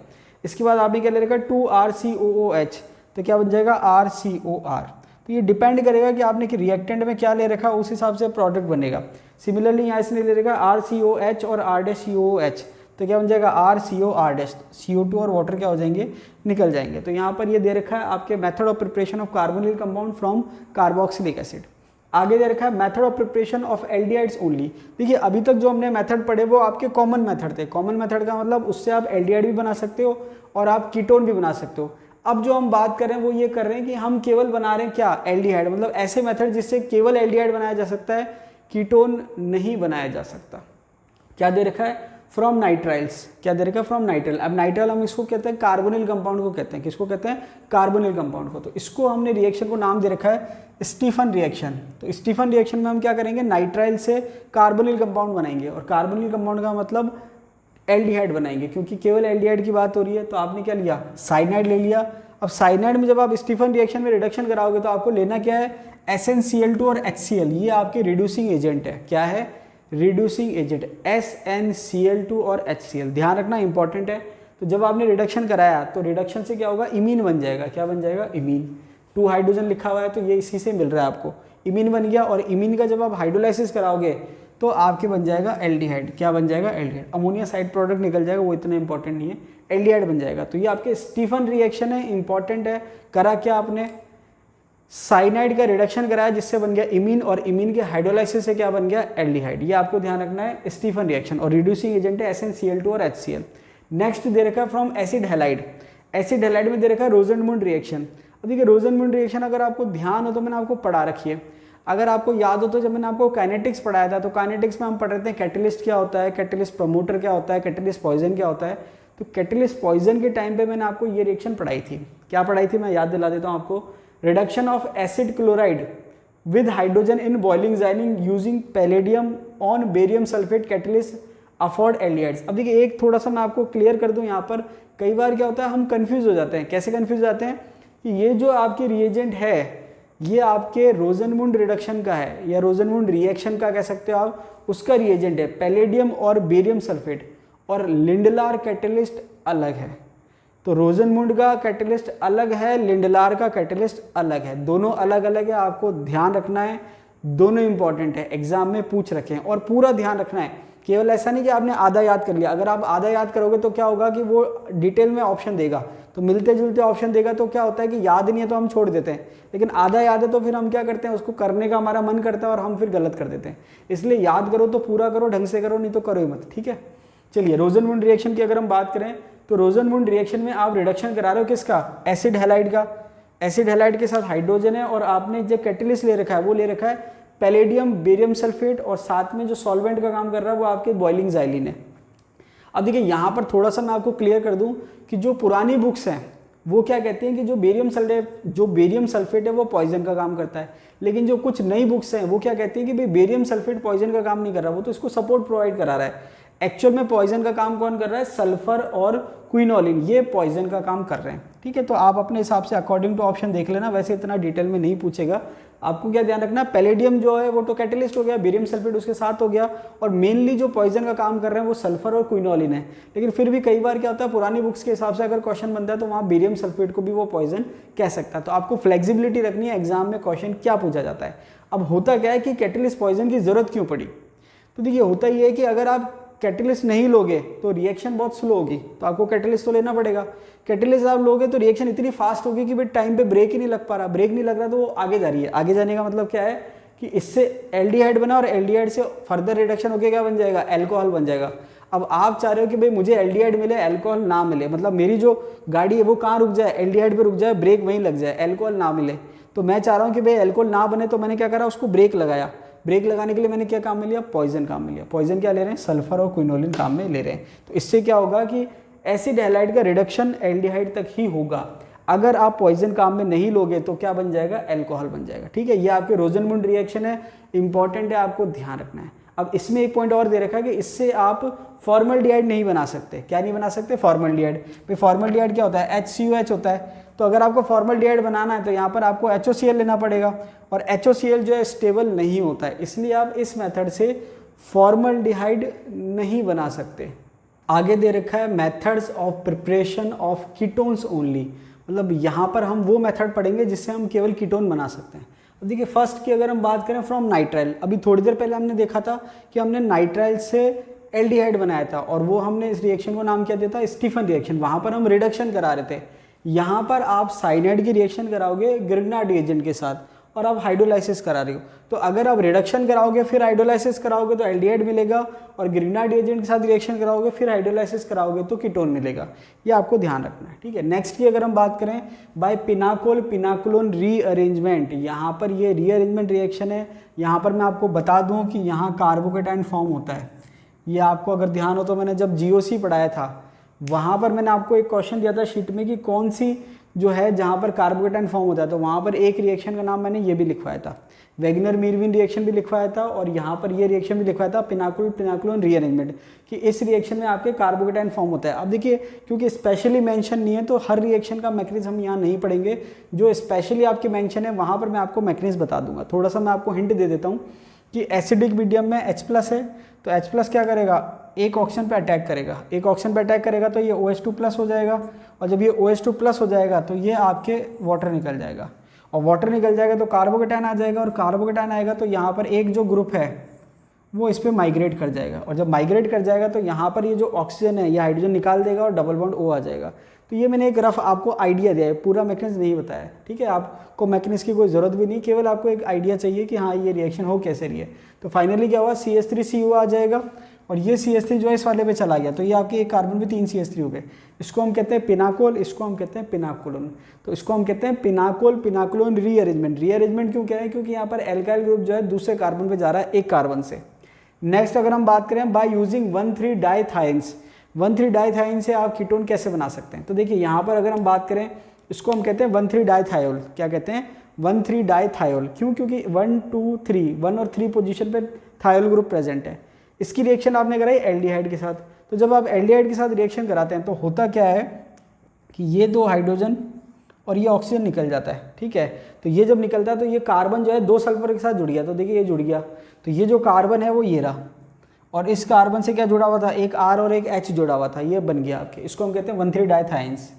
इसके बाद आपने क्या ले रखा है 2RCOOH, तो क्या बन जाएगा RCOR। तो ये डिपेंड करेगा कि आपने कि रिएक्टेंट में क्या ले रखा, उस हिसाब से प्रोडक्ट बनेगा। सिमिलरली यहाँ इसने ले रखा RCOH और R-COOH, तो क्या बन जाएगा RCOR-, CO2 और वाटर क्या हो जाएंगे, निकल जाएंगे। तो यहाँ पर ये दे रखा है आपके method of preparation of carbonyl compound from carboxylic acid. आगे दे रखा है method of preparation of aldehydes only. देखिए अभी तक जो हमने मेथड पढ़े वो आपके कॉमन मेथड थे। कॉमन मेथड का मतलब उससे आप एल्डिहाइड भी बना सकते हो और आप कीटोन भी बना सकते हो। अब जो हम बात कर रहे हैं वो ये कर रहे हैं कि हम केवल बना रहे हैं क्या, एल्डिहाइड, मतलब ऐसे मेथड जिससे केवल एल्डिहाइड बनाया जा सकता है, कीटोन नहीं बनाया जा सकता। क्या दे रखा है, फ्रॉम नाइट्राइल्स। क्या दे रखा है, फ्रॉम नाइट्राइल। अब नाइट्राइल हम इसको कहते हैं कार्बोनिल कंपाउंड को कहते हैं, किसको कहते हैं, कार्बोनिल कंपाउंड को। तो इसको हमने रिएक्शन को नाम दे रखा है स्टीफन रिएक्शन। तो स्टीफन रिएक्शन में हम क्या करेंगे, नाइट्राइल से कार्बोनिल कंपाउंड बनाएंगे, और कार्बोनिल कंपाउंड का मतलब एल्डिहाइड बनाएंगे, क्योंकि केवल एल्डिहाइड की बात हो रही है। तो आपने क्या लिया, साइनाइड ले लिया। अब साइनाइड में जब आप स्टीफन रिएक्शन में रिडक्शन कराओगे तो आपको लेना क्या है, SnCl2 और HCl, ये आपके रिड्यूसिंग एजेंट है। क्या है, रिड्यूसिंग एजेंट, SnCl2 और HCl, ध्यान रखना इंपॉर्टेंट है। तो जब आपने रिडक्शन कराया तो रिडक्शन से क्या होगा, इमीन बन जाएगा। क्या बन जाएगा, इमीन। 2 हाइड्रोजन लिखा हुआ है तो ये इसी से मिल रहा है आपको, इमीन बन गया। और इमीन का जब आप हाइड्रोलाइसिस कराओगे तो आपके बन जाएगा एल्डिहाइड। क्या बन जाएगा, एल्डिहाइड। अमोनिया साइड प्रोडक्ट निकल जाएगा, वो इतना इंपॉर्टेंट नहीं है, एल्डिहाइड बन जाएगा। तो ये आपके स्टीफन रिएक्शन है, इंपॉर्टेंट है। करा क्या आपने, साइनाइड का रिडक्शन कराया जिससे बन गया इमीन, और इमीन के हाइड्रोलाइसिस से क्या बन गया, एल्डिहाइड। ये आपको ध्यान रखना है, स्टीफन रिएक्शन। और रिड्यूसिंग एजेंट है SnCl2 और HCl। नेक्स्ट दे रखा है from acid halide. Acid halide में दे रखा है रोजनमुंड रिएक्शन। अब देखिए रोजनमुंड रिएक्शन अगर आपको ध्यान हो तो मैंने आपको पढ़ा रखी है। अगर आपको याद हो तो जब मैंने आपको काइनेटिक्स पढ़ाया था तो काइनेटिक्स में हम पढ़ रहे थे कैटलिस्ट क्या होता है, कैटलिस्ट प्रमोटर क्या होता है, कैटलिस्ट पॉइजन क्या होता है। तो कैटलिस्ट पॉइजन के टाइम पे मैंने आपको ये रिएक्शन पढ़ाई थी। क्या पढ़ाई थी, मैं याद दिला देता हूँ आपको। Reduction of acid chloride with hydrogen in boiling joining using palladium on barium sulphate catalyst afford aldehydes. अब देखिए एक थोड़ा सा मैं आपको क्लियर कर दूं, यहाँ पर कई बार क्या होता है हम कंफ्यूज हो जाते हैं। कैसे कंफ्यूज हो जाते हैं कि ये जो आपकी रिएजेंट है ये आपके रोजनमुंड रिडक्शन का है, या रोजनमुंड रिएक्शन का कह सकते हो आप, उसका रिएजेंट है पैलेडियम और बेरियम सल्फेट, और लिंडलार कैटलिस्ट अलग है। तो रोजनमुंड का कैटलिस्ट अलग है, लिंडलार का कैटलिस्ट अलग है, दोनों अलग अलग है। आपको ध्यान रखना है, दोनों इंपॉर्टेंट है, एग्जाम में पूछ रखे हैं, और पूरा ध्यान रखना है। केवल ऐसा नहीं कि आपने आधा याद कर लिया। अगर आप आधा याद करोगे तो क्या होगा कि वो डिटेल में ऑप्शन देगा, तो मिलते जुलते ऑप्शन देगा, तो क्या होता है कि याद नहीं है तो हम छोड़ देते हैं। लेकिन आधा याद है तो फिर हम क्या करते हैं, उसको करने का हमारा मन करता है और हम फिर गलत कर देते हैं। इसलिए याद करो तो पूरा करो, ढंग से करो, नहीं तो करो ही मत, ठीक है। चलिए रोजनमुंड रिएक्शन की अगर हम बात करें तो रोजनमुंड रिएक्शन में आप रिडक्शन करा रहे हो किसका, एसिड हैलाइड का। एसिड हैलाइड के साथ हाइड्रोजन है, और आपने जो कैटलिस्ट ले रखा है वो ले रखा है पैलेडियम बेरियम सल्फेट, और साथ में जो सॉल्वेंट का काम कर रहा है वो आपके बॉइलिंग जाइलिन है। अब देखिए यहाँ पर थोड़ा सा मैं आपको क्लियर कर दूं कि जो पुरानी बुक्स हैं वो क्या कहती हैं कि जो बेरियम सल्फेट है वो पॉइजन का काम करता है, लेकिन जो कुछ नई बुक्स हैं वो क्या कहती हैं कि भाई बेरियम सल्फेट पॉइजन का काम नहीं कर रहा, वो तो इसको सपोर्ट प्रोवाइड करा रहा है। एक्चुअल में पॉइजन का काम कौन कर रहा है, सल्फर और क्विनोलिन, ये पॉइजन का काम कर रहे हैं, ठीक है। तो आप अपने हिसाब से अकॉर्डिंग टू ऑप्शन देख लेना, वैसे इतना डिटेल में नहीं पूछेगा। आपको क्या ध्यान रखना, पैलेडियम जो है वो तो कैटलिस्ट हो गया, बेरियम सल्फेट उसके साथ हो गया, और मेनली जो पॉइजन का काम कर रहे हैं वो सल्फर और क्विनोलिन है। लेकिन फिर भी कई बार क्या होता है, पुरानी बुक्स के हिसाब से अगर क्वेश्चन बनता है तो वहाँ बेरियम सल्फेट को भी वो पॉइजन कह सकता है। तो आपको फ्लेक्सिबिलिटी रखनी है एग्जाम में क्वेश्चन क्या पूछा जाता है। अब होता क्या है कि कैटलिस्ट पॉइजन की जरूरत क्यों पड़ी, तो देखिए होता ये है कि अगर आप कैटलिस्ट नहीं लोगे तो रिएक्शन बहुत स्लो होगी, तो आपको कैटलिस्ट तो लेना पड़ेगा। कैटलिस्ट आप लोगे तो रिएक्शन इतनी फास्ट होगी कि भाई टाइम पे ब्रेक ही नहीं लग पा रहा, ब्रेक नहीं लग रहा तो वो आगे जा रही है। आगे जाने का मतलब क्या है कि इससे एल्डिहाइड बना, और एल्डिहाइड से फर्दर रिडक्शन होकर क्या बन जाएगा, अल्कोहल बन जाएगा। अब आप चाह रहे हो कि भाई मुझे एल्डिहाइड मिले, अल्कोहल ना मिले, मतलब मेरी जो गाड़ी है वो कहाँ रुक जाए, एल्डिहाइड पे रुक जाए, ब्रेक वहीं लग जाए, अल्कोहल ना मिले। तो मैं चाह रहा हूँ कि भाई अल्कोहल ना बने, तो मैंने क्या करा, उसको ब्रेक लगाया। ब्रेक लगाने के लिए मैंने क्या काम में लिया, पॉइजन काम में लिया। पॉइजन क्या ले रहे हैं, सल्फर और क्विनोलिन काम में ले रहे हैं। तो इससे क्या होगा कि एसिड हैलाइड का रिडक्शन एल्डिहाइड तक ही होगा। अगर आप पॉइजन काम में नहीं लोगे तो क्या बन जाएगा, अल्कोहल बन जाएगा। ठीक है, ये आपके रोजनमुंड रिएक्शन है, इंपॉर्टेंट है, आपको ध्यान रखना है। अब इसमें एक पॉइंट और दे रखा है कि इससे आप फॉर्मल्डिहाइड नहीं बना सकते। क्या नहीं बना सकते, फॉर्मल्डिहाइड। भाई फॉर्मल्डिहाइड क्या होता है, HCOH होता है। तो अगर आपको फॉर्मल्डिहाइड बनाना है तो यहाँ पर आपको HOCl लेना पड़ेगा, और HOCl जो है स्टेबल नहीं होता है, इसलिए आप इस मेथड से फॉर्मल्डिहाइड नहीं बना सकते। आगे दे रखा है methods of preparation of ketones only, मतलब यहाँ पर हम वो मेथड पढ़ेंगे जिससे हम केवल कीटोन बना सकते हैं। अब देखिए फर्स्ट की अगर हम बात करें फ्रॉम नाइट्राइल, अभी थोड़ी देर पहले हमने देखा था कि हमने नाइट्राइल से एल्डिहाइड बनाया था, और वो हमने इस रिएक्शन को नाम क्या दिया था, स्टीफन रिएक्शन। वहाँ पर हम रिडक्शन करा रहे थे। यहाँ पर आप साइनाइड की रिएक्शन कराओगे ग्रिग्नार्ड रिएजेंट के साथ, और आप हाइड्रोलाइसिस करा रहे हो। तो अगर आप रिडक्शन कराओगे फिर हाइड्रोलाइसिस कराओगे तो एल्डिहाइड मिलेगा, और ग्रिग्नार्ड रिएजेंट के साथ रिएक्शन कराओगे फिर हाइड्रोलाइसिस कराओगे तो कीटोन मिलेगा। ये आपको ध्यान रखना है। ठीक है, नेक्स्ट की अगर हम बात करें बाय पिनाकोल पिनाकुलोन रीअरेंजमेंट, यहाँ पर ये रीअरेंजमेंट रिएक्शन है। यहाँ पर मैं आपको बता दूँ कि यहाँ कार्बोकेटाइन फॉर्म होता है। ये आपको अगर ध्यान हो तो मैंने जब GOC पढ़ाया था वहाँ पर मैंने आपको एक क्वेश्चन दिया था शीट में कि कौन सी जो है जहाँ पर कार्बोकेटाइन फॉर्म होता है, तो वहाँ पर एक रिएक्शन का नाम मैंने ये भी लिखवाया था, वेगनर मीरविन रिएक्शन भी लिखवाया था, और यहाँ पर ये रिएक्शन भी लिखवाया था पिनाकुल पिनाकुलोन रीअरेंजमेंट, कि इस रिएक्शन में आपके कार्बोकेटाइन फॉर्म होता है। अब देखिए क्योंकि स्पेशली मेंशन नहीं है तो हर रिएक्शन का मैकेनिज्म हम यहाँ नहीं पढ़ेंगे, जो स्पेशली आपके मेंशन है वहाँ पर मैं आपको मैकेनिज्म बता दूंगा। थोड़ा सा मैं आपको हिंट दे देता हूँ कि एसिडिक मीडियम में H+ है, तो H+ क्या करेगा, एक ऑक्सीजन पे अटैक करेगा, एक ऑक्सीजन पे अटैक करेगा तो ये OH2+ हो जाएगा, और जब ये OH2+ हो जाएगा तो ये आपके वाटर निकल जाएगा, और वाटर निकल जाएगा तो कार्बोकेटाइन आ जाएगा, और कार्बोकेटाइन आएगा तो यहाँ पर एक जो ग्रुप है वो इस पर माइग्रेट कर जाएगा, और जब माइग्रेट कर जाएगा तो यहाँ पर ये जो ऑक्सीजन है ये हाइड्रोजन निकाल देगा और डबल बॉन्ड O आ जाएगा। तो ये मैंने एक रफ आपको आइडिया दिया है, पूरा मैकेनिज्म नहीं बताया। ठीक है, आपको मैकेनिज्म की कोई ज़रूरत भी नहीं, केवल आपको एक आइडिया चाहिए कि हाँ ये रिएक्शन हो कैसे रही है। तो फाइनली क्या हुआ, CH3CO आ जाएगा, और ये CH3 जो है इस वाले पे चला गया, तो ये आपके एक कार्बन में 3 CH3 हो गए। इसको हम कहते हैं पिनाकोल, इसको हम कहते हैं पिनाकुलोन। तो इसको हम कहते हैं पिनाकोल पिनाकुलोन रीअरेंजमेंट। रीअरेंजमेंट क्यों कह रहे हैं, क्योंकि यहाँ पर एल्काइल ग्रुप जो है दूसरे कार्बन पे जा रहा है एक कार्बन से। नेक्स्ट अगर हम बात करें बाय यूजिंग 1,3-डाइथाइंस, 1,3-डाइथाइन से आप कीटोन कैसे बना सकते हैं। तो देखिए यहाँ पर अगर हम बात करें, इसको हम कहते हैं 1,3-डाइथायोल। क्या कहते हैं, 1,3-डाइथायोल। क्यों, क्योंकि 1, 2, 3 1 और 3 पोजीशन पे थायोल ग्रुप प्रेजेंट है। इसकी रिएक्शन आपने कराई एल्डिहाइड के साथ, तो जब आप एल्डिहाइड के साथ रिएक्शन कराते हैं तो होता क्या है कि ये 2 हाइड्रोजन और ये ऑक्सीजन निकल जाता है। ठीक है, तो ये जब निकलता है तो ये कार्बन जो है 2 सल्फर के साथ जुड़ गया, तो देखिए ये जुड़ गया, तो ये जो कार्बन है वो ये रहा, और इस कार्बन से क्या जुड़ा हुआ था, एक R और एक H जुड़ा हुआ था, ये बन गया आपके, इसको हम कहते हैं 1,3-डाइथाइंस।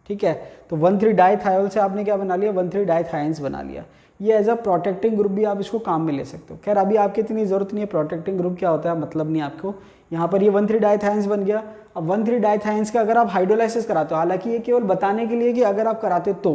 ठीक है, तो 1,3-डाइथायोल से आपने क्या बना लिया, 1,3-डाइथाइंस बना लिया। ये एज अ प्रोटेक्टिंग ग्रुप भी आप इसको काम में ले सकते हो। खैर अभी आपकी इतनी ज़रूरत नहीं है, प्रोटेक्टिंग ग्रुप क्या होता है मतलब नहीं आपको। यहाँ पर ये 1,3-डाइथाइंस बन गया। अब 1,3-डाइथाइंस का अगर आप हाइड्रोलाइसिस कराते हो, हालांकि ये केवल बताने के लिए कि अगर आप कराते तो,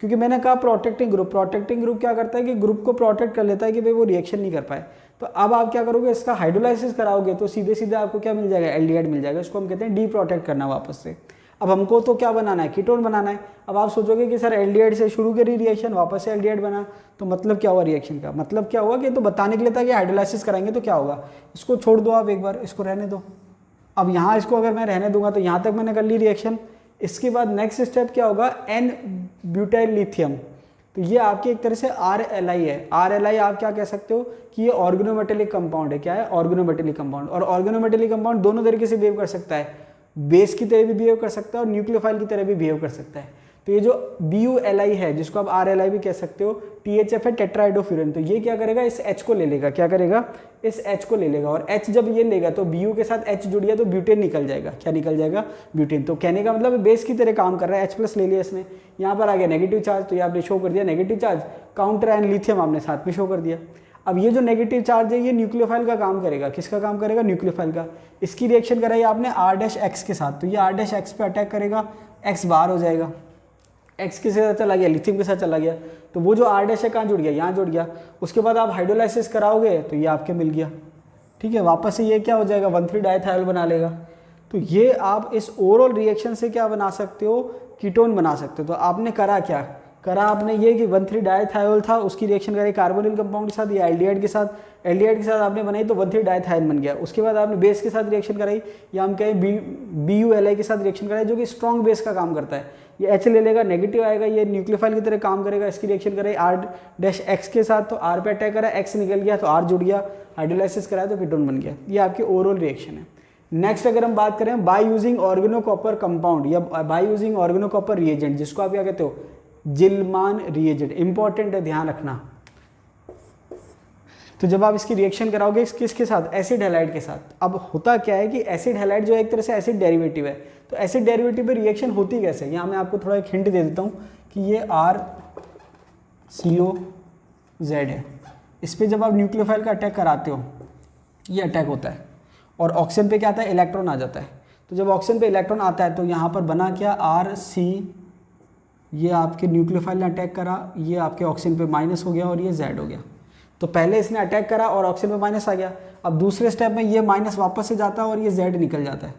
क्योंकि मैंने कहा प्रोटेक्टिंग ग्रुप क्या करता है कि ग्रुप को प्रोटेक्ट कर लेता है कि भाई वो रिएक्शन नहीं कर पाए। तो अब आप क्या करोगे, इसका हाइड्रोलाइसिस कराओगे तो सीधे सीधे आपको क्या मिल जाएगा, एल्डिहाइड मिल जाएगा। इसको हम कहते हैं डी प्रोटेक्ट करना वापस से। अब हमको तो क्या बनाना है, कीटोन बनाना है। अब आप सोचोगे कि सर एल्डिहाइड से शुरू करी रिएक्शन, वापस से एल्डिहाइड बना, तो मतलब क्या हुआ रिएक्शन का, मतलब क्या हुआ कि तो बताने के लिए था कि हाइड्रोलाइसिस कराएंगे तो क्या होगा। इसको छोड़ दो आप एक बार, इसको रहने दो। अब यहाँ इसको अगर मैं रहने दूंगा तो यहाँ तक मैंने कर ली रिएक्शन। इसके बाद नेक्स्ट स्टेप क्या होगा, N-ब्यूटाइल लिथियम। तो ये आपकी एक तरह से RLI है। RLI आप क्या कह सकते हो कि ये ऑर्गेनोमेटेलिक कंपाउंड है। क्या है, ऑर्गेनोमेटेलिक कंपाउंड। और ऑर्गेनोमेटेलिक कंपाउंड दोनों तरीके से बिहेव कर सकता है, बेस की तरह भी बिहेव कर सकता है और न्यूक्लियोफाइल की तरह भी बिहेव कर सकता है। तो ये जो BULI है, जिसको आप RLI भी कह सकते हो, THF है टेट्राहाइड्रोफ्यूरन। तो ये क्या करेगा, इस H को ले लेगा। क्या करेगा, इस H को ले लेगा, और H जब ये लेगा तो BU के साथ H जुड़ गया तो ब्यूटेन निकल जाएगा। क्या निकल जाएगा, ब्यूटेन। तो कहने का मतलब बेस की तरह काम कर रहा है। H+ ले लिया इसने, यहाँ पर आ गया नेगेटिव चार्ज, तो ये आपने शो कर दिया negative charge. Counter ion lithium आपने साथ में शो कर दिया। अब ये जो नेगेटिव चार्ज है ये न्यूक्लियोफाइल का काम करेगा। किसका काम करेगा, न्यूक्लियोफाइल का। इसकी रिएक्शन कराई आपने R-X के साथ, तो ये R-X पे अटैक करेगा, X बाहर हो जाएगा। X किसके साथ चला गया, लिथियम के साथ चला गया। तो वो जो R- है कहाँ जुड़ गया, यहाँ जुड़ गया। उसके बाद आप हाइड्रोलाइसिस कराओगे तो ये आपके मिल गया। ठीक है, वापस से ये क्या हो जाएगा, 1,3-डाइथायोल बना लेगा। तो ये आप इस ओवरऑल रिएक्शन से क्या बना सकते हो, कीटोन बना सकते हो। तो आपने करा क्या, करा आपने ये कि 1,3 डाइथायोल था, उसकी रिएक्शन कराई कार्बोनिल कंपाउंड के साथ या एल्डिहाइड के साथ, एल्डिहाइड के साथ आपने बनाई तो 1,3 डाइथायोल बन गया। उसके बाद आपने बेस के साथ रिएक्शन कराई या हम कहें BuLi के साथ रिएक्शन कराई जो कि स्ट्रॉन्ग बेस का काम करता है। ये H ले लेगा, नेगेटिव आएगा, ये न्यूक्लियोफाइल की तरह काम करेगा। इसकी रिएक्शन कराई R-X के साथ तो R पे अटैक करा, X निकल गया तो R जुड़ गया, हाइड्रोलाइसिस कराया तो कीटोन बन गया। ये आपकी ओवरऑल रिएक्शन है। नेक्स्ट अगर हम बात करें बाय यूजिंग ऑर्गेनोकॉपर कंपाउंड या बाय यूजिंग ऑर्गेनोकॉपर रिएजेंट, जिसको आप क्या कहते हो, जिल्मान रिएजेंट, इंपॉर्टेंट है, ध्यान रखना। तो जब आप इसकी रिएक्शन कराओगे किसके साथ, एसिड हैलाइड के साथ। अब होता क्या है कि एसिड हैलाइड जो एक तरह से एसिड डेरिवेटिव है, तो एसिड डेरिवेटिव पे रिएक्शन होती कैसे, यहाँ मैं आपको थोड़ा एक हिंट दे देता हूँ कि ये RCOZ है। इस पर जब आप न्यूक्लियोफाइल का अटैक कराते हो, ये अटैक होता है और ऑक्सीजन पे क्या आता है, इलेक्ट्रॉन आ जाता है। तो जब ऑक्सीजन पे इलेक्ट्रॉन आता है तो यहाँ पर बना क्या, RC, ये आपके न्यूक्लियोफाइल ने अटैक करा, ये आपके ऑक्सीजन पे माइनस हो गया और ये Z हो गया। तो पहले इसने अटैक करा और ऑक्सीजन पे माइनस आ गया। अब दूसरे स्टेप में ये माइनस वापस से जाता है और ये Z निकल जाता है।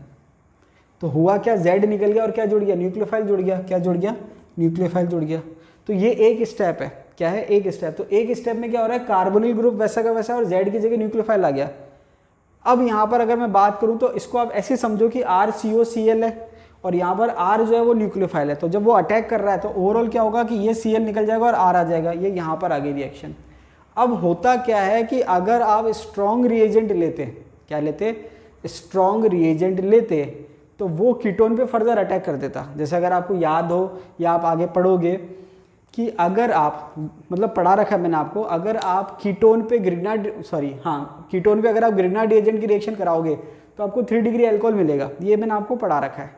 तो हुआ क्या, Z निकल गया और क्या जुड़ गया, न्यूक्लियोफाइल जुड़ गया। क्या जुड़ गया, न्यूक्लियोफाइल जुड़ गया। तो ये एक स्टेप है, क्या है, एक स्टेप। तो एक स्टेप में क्या हो रहा है, कार्बोनिल ग्रुप वैसा का वैसा और Z की जगह न्यूक्लियोफाइल आ गया। अब यहाँ पर अगर मैं बात करूँ तो इसको आप ऐसे समझो कि RCOCl है और यहाँ पर R जो है वो न्यूक्लियोफाइल है। तो जब वो अटैक कर रहा है तो ओवरऑल क्या होगा कि ये Cl निकल जाएगा और R आ जाएगा। ये यहाँ पर आ गई रिएक्शन। अब होता क्या है कि अगर आप स्ट्रॉन्ग रिएजेंट लेते, क्या लेते, स्ट्रॉन्ग रिएजेंट लेते, तो वो कीटोन पे फर्दर अटैक कर देता। जैसे अगर आपको याद हो या आप आगे पढ़ोगे कि अगर आप, मतलब पढ़ा रखा है मैंने आपको, अगर आप कीटोन पे कीटोन पे अगर आप ग्रिग्नार्ड रिएजेंट की रिएक्शन कराओगे तो आपको 3 डिग्री अल्कोहल मिलेगा। ये मैंने आपको पढ़ा रखा है।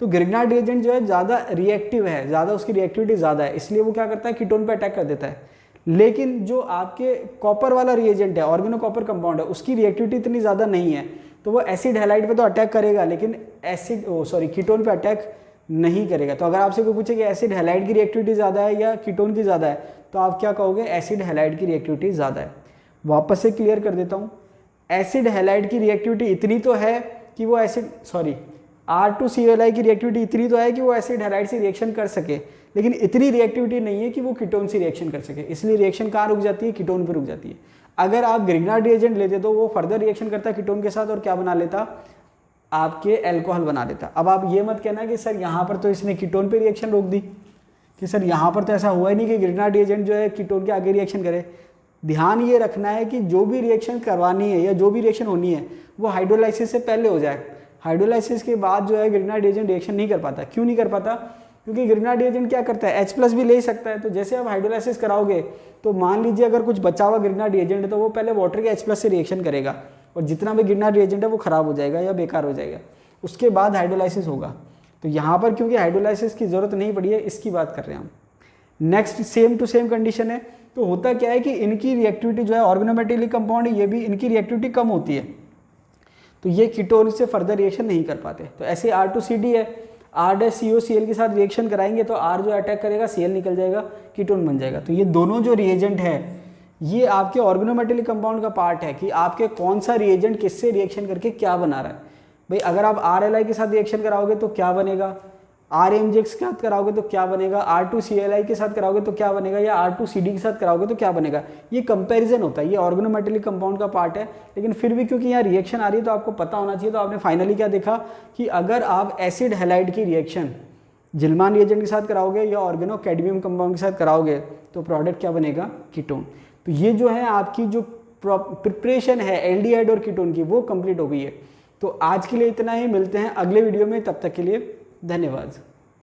तो ग्रिग्नार्ड रिएजेंट जो है ज़्यादा रिएक्टिव है, ज़्यादा उसकी रिएक्टिविटी ज़्यादा है, इसलिए वो क्या करता है, कीटोन पे अटैक कर देता है। लेकिन जो आपके कॉपर वाला रिएजेंट है, ऑर्गेनोकॉपर कंपाउंड है, उसकी रिएक्टिविटी इतनी ज़्यादा नहीं है, तो वो एसिड हैलाइड पे तो अटैक करेगा लेकिन कीटोन पे अटैक नहीं करेगा। तो अगर आपसे कोई पूछे कि एसिड हैलाइड की रिएक्टिविटी ज़्यादा है या कीटोन की ज़्यादा है, तो आप क्या कहोगे, एसिड हैलाइड की रिएक्टिविटी ज़्यादा है। वापस से क्लियर कर देता हूँ, एसिड हैलाइड की रिएक्टिविटी इतनी तो है कि वो R2COLi की रिएक्टिविटी इतनी तो है कि वो एसिड हैलाइड से रिएक्शन कर सके, लेकिन इतनी रिएक्टिविटी नहीं है कि वो कीटोन से रिएक्शन कर सके। इसलिए रिएक्शन कहाँ रुक जाती है, कीटोन पे रुक जाती है। अगर आप ग्रिग्नार्ड रिएजेंट लेते तो वो फर्दर रिएक्शन करता कीटोन के साथ और क्या बना लेता, आपके अल्कोहल बना लेता। अब आप ये मत कहना कि सर यहाँ पर तो इसने कीटोन पे रिएक्शन रोक दी, कि सर यहाँ पर तो ऐसा हुआ ही नहीं कि ग्रिग्नार्ड रिएजेंट जो है कीटोन के आगे रिएक्शन करे। ध्यान ये रखना है कि जो भी रिएक्शन करवानी है या जो भी रिएक्शन होनी है वो हाइड्रोलाइसिस से पहले हो जाए। हाइड्रोलाइसिस के बाद जो है ग्रिग्नार्ड रिएजेंट रिएक्शन नहीं कर पाता। क्यों नहीं कर पाता, क्योंकि ग्रिग्नार्ड रिएजेंट क्या करता है, H+ भी ले सकता है। तो जैसे आप हाइड्रोलाइसिस कराओगे तो मान लीजिए अगर कुछ बचा हुआ ग्रिग्नार्ड रिएजेंट है तो वो पहले वाटर के H+ से रिएक्शन करेगा और जितना भी ग्रिग्नार्ड रिएजेंट है वो खराब हो जाएगा या बेकार हो जाएगा, उसके बाद हाइड्रोलाइसिस होगा। तो यहाँ पर क्योंकि हाइड्रोलाइसिस की जरूरत नहीं पड़ी है, इसकी बात कर रहे हैं हम। Next same to same condition है। तो होता क्या है कि इनकी रिएक्टिविटी जो है, ऑर्गेनोमेटेलिक कंपाउंड है, ये भी इनकी रिएक्टिविटी कम होती है, तो ये कीटोन से फर्दर रिएक्शन नहीं कर पाते। तो ऐसे R2CD है, R-COCl के साथ रिएक्शन कराएंगे तो R जो अटैक करेगा, Cl निकल जाएगा, कीटोन बन जाएगा। तो ये दोनों जो रिएजेंट है ये आपके ऑर्गेनोमेटेलिक कंपाउंड का पार्ट है कि आपके कौन सा रिएजेंट किससे रिएक्शन करके क्या बना रहा है। भाई अगर आप RLi के साथ रिएक्शन कराओगे तो क्या बनेगा, RMJ के साथ कराओगे तो क्या बनेगा, R2CLi के साथ कराओगे तो क्या बनेगा, या R2CD के साथ कराओगे तो क्या बनेगा। ये कंपैरिजन होता है, ये ऑर्गेनोमेटेलिक कंपाउंड का पार्ट है। लेकिन फिर भी क्योंकि यहाँ रिएक्शन आ रही है तो आपको पता होना चाहिए। तो आपने फाइनली क्या देखा कि अगर आप एसिड हैलाइड की रिएक्शन जिल्मान रिएजेंट के साथ कराओगे या ऑर्गेनो कैडमियम कंपाउंड के साथ कराओगे तो प्रोडक्ट क्या बनेगा, कीटोन। तो ये जो है आपकी जो प्रिपरेशन है एल्डिहाइड और कीटोन की, वो कंप्लीट हो गई है। तो आज के लिए इतना ही, मिलते हैं अगले वीडियो में, तब तक के लिए धन्यवाद।